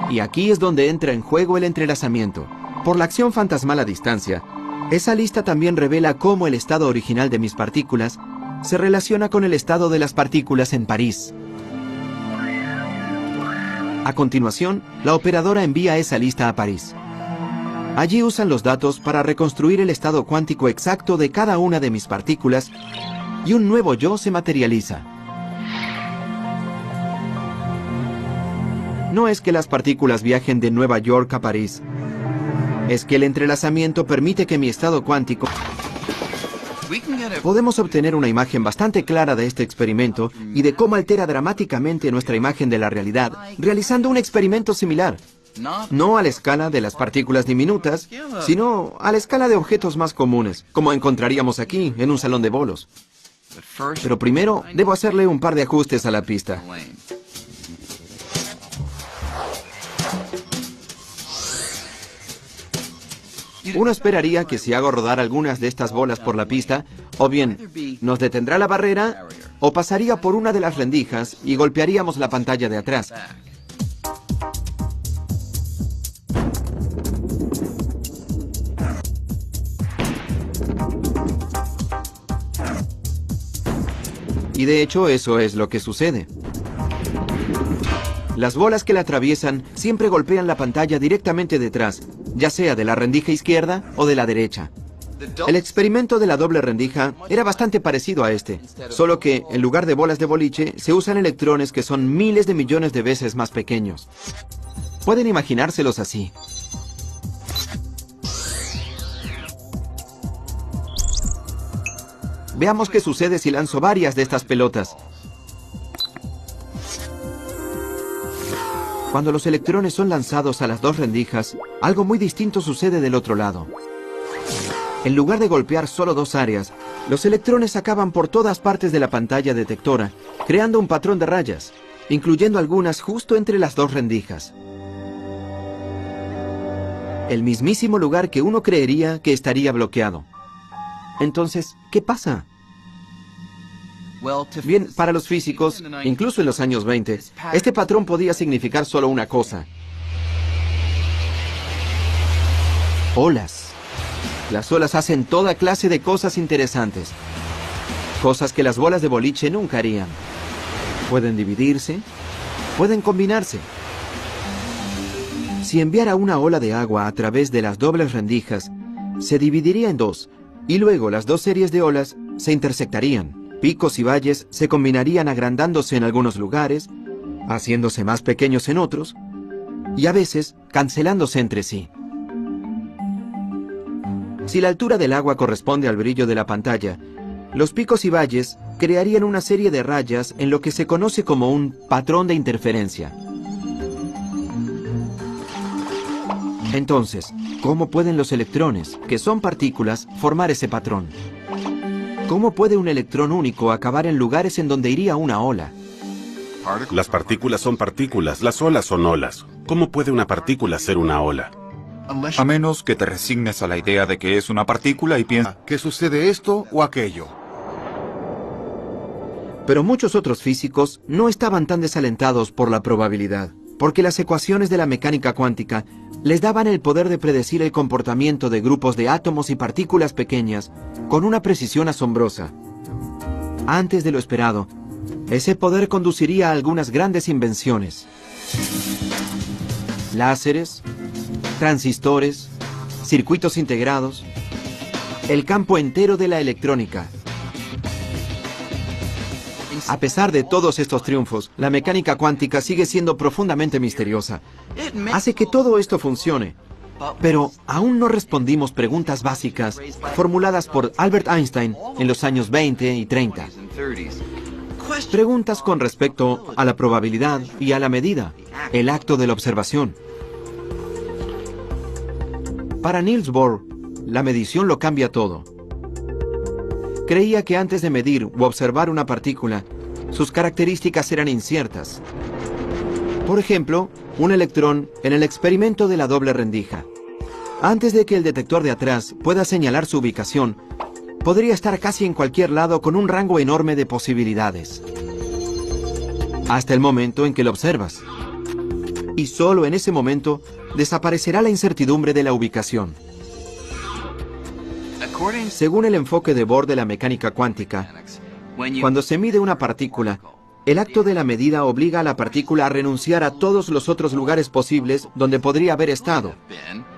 Y aquí es donde entra en juego el entrelazamiento. Por la acción fantasmal a distancia, esa lista también revela cómo el estado original de mis partículas se relaciona con el estado de las partículas en París. A continuación, la operadora envía esa lista a París. Allí usan los datos para reconstruir el estado cuántico exacto de cada una de mis partículas y un nuevo yo se materializa. No es que las partículas viajen de Nueva York a París. Es que el entrelazamiento permite que mi estado cuántico... Podemos obtener una imagen bastante clara de este experimento y de cómo altera dramáticamente nuestra imagen de la realidad, realizando un experimento similar. No a la escala de las partículas diminutas, sino a la escala de objetos más comunes, como encontraríamos aquí, en un salón de bolos. Pero primero, debo hacerle un par de ajustes a la pista. Uno esperaría que si hago rodar algunas de estas bolas por la pista, o bien nos detendrá la barrera, o pasaría por una de las rendijas y golpearíamos la pantalla de atrás. Y de hecho eso es lo que sucede. Las bolas que la atraviesan siempre golpean la pantalla directamente detrás, ya sea de la rendija izquierda o de la derecha. El experimento de la doble rendija era bastante parecido a este, solo que en lugar de bolas de boliche se usan electrones que son miles de millones de veces más pequeños. Pueden imaginárselos así. Veamos qué sucede si lanzo varias de estas pelotas. Cuando los electrones son lanzados a las dos rendijas, algo muy distinto sucede del otro lado. En lugar de golpear solo dos áreas, los electrones acaban por todas partes de la pantalla detectora, creando un patrón de rayas, incluyendo algunas justo entre las dos rendijas. El mismísimo lugar que uno creería que estaría bloqueado. Entonces, ¿qué pasa? Bien, para los físicos, incluso en los años 20, este patrón podía significar solo una cosa: olas. Las olas hacen toda clase de cosas interesantes. Cosas que las bolas de boliche nunca harían. Pueden dividirse, pueden combinarse. Si enviara una ola de agua a través de las dobles rendijas, se dividiría en dos, y luego las dos series de olas se intersectarían. Picos y valles se combinarían agrandándose en algunos lugares, haciéndose más pequeños en otros, y a veces cancelándose entre sí. Si la altura del agua corresponde al brillo de la pantalla, los picos y valles crearían una serie de rayas en lo que se conoce como un patrón de interferencia. Entonces, ¿cómo pueden los electrones, que son partículas, formar ese patrón? ¿Cómo puede un electrón único acabar en lugares en donde iría una ola? Las partículas son partículas, las olas son olas. ¿Cómo puede una partícula ser una ola? A menos que te resignes a la idea de que es una partícula y piensas que sucede esto o aquello. Pero muchos otros físicos no estaban tan desalentados por la probabilidad, porque las ecuaciones de la mecánica cuántica les daban el poder de predecir el comportamiento de grupos de átomos y partículas pequeñas con una precisión asombrosa. Antes de lo esperado, ese poder conduciría a algunas grandes invenciones. Láseres, transistores, circuitos integrados, el campo entero de la electrónica. A pesar de todos estos triunfos, la mecánica cuántica sigue siendo profundamente misteriosa. Hace que todo esto funcione, pero aún no respondimos preguntas básicas formuladas por Albert Einstein en los años 20 y 30. Preguntas con respecto a la probabilidad y a la medida, el acto de la observación. Para Niels Bohr, la medición lo cambia todo. Creía que antes de medir u observar una partícula, sus características eran inciertas. Por ejemplo, un electrón en el experimento de la doble rendija. Antes de que el detector de atrás pueda señalar su ubicación, podría estar casi en cualquier lado con un rango enorme de posibilidades. Hasta el momento en que lo observas. Y solo en ese momento desaparecerá la incertidumbre de la ubicación. Según el enfoque de Bohr de la mecánica cuántica, cuando se mide una partícula, el acto de la medida obliga a la partícula a renunciar a todos los otros lugares posibles donde podría haber estado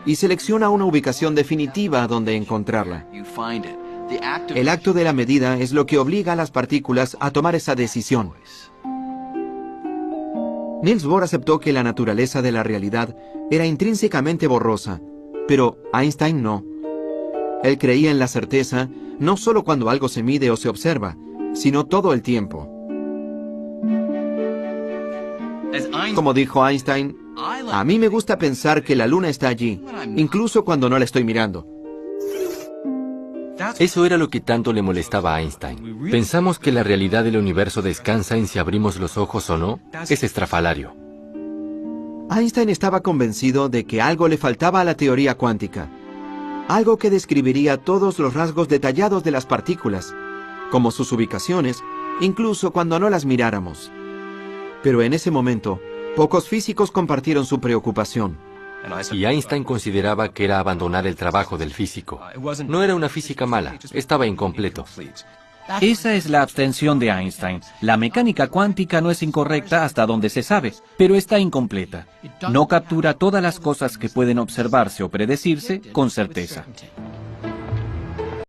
y selecciona una ubicación definitiva donde encontrarla. El acto de la medida es lo que obliga a las partículas a tomar esa decisión. Niels Bohr aceptó que la naturaleza de la realidad era intrínsecamente borrosa, pero Einstein no. Él creía en la certeza no solo cuando algo se mide o se observa, sino todo el tiempo. Como dijo Einstein, a mí me gusta pensar que la luna está allí, incluso cuando no la estoy mirando. Eso era lo que tanto le molestaba a Einstein. Pensamos que la realidad del universo descansa en si abrimos los ojos o no. Es estrafalario. Einstein estaba convencido de que algo le faltaba a la teoría cuántica. Algo que describiría todos los rasgos detallados de las partículas, como sus ubicaciones, incluso cuando no las miráramos. Pero en ese momento, pocos físicos compartieron su preocupación. Y Einstein consideraba que era abandonar el trabajo del físico. No era una física mala, estaba incompleto. Esa es la abstención de Einstein. La mecánica cuántica no es incorrecta hasta donde se sabe, pero está incompleta. No captura todas las cosas que pueden observarse o predecirse con certeza.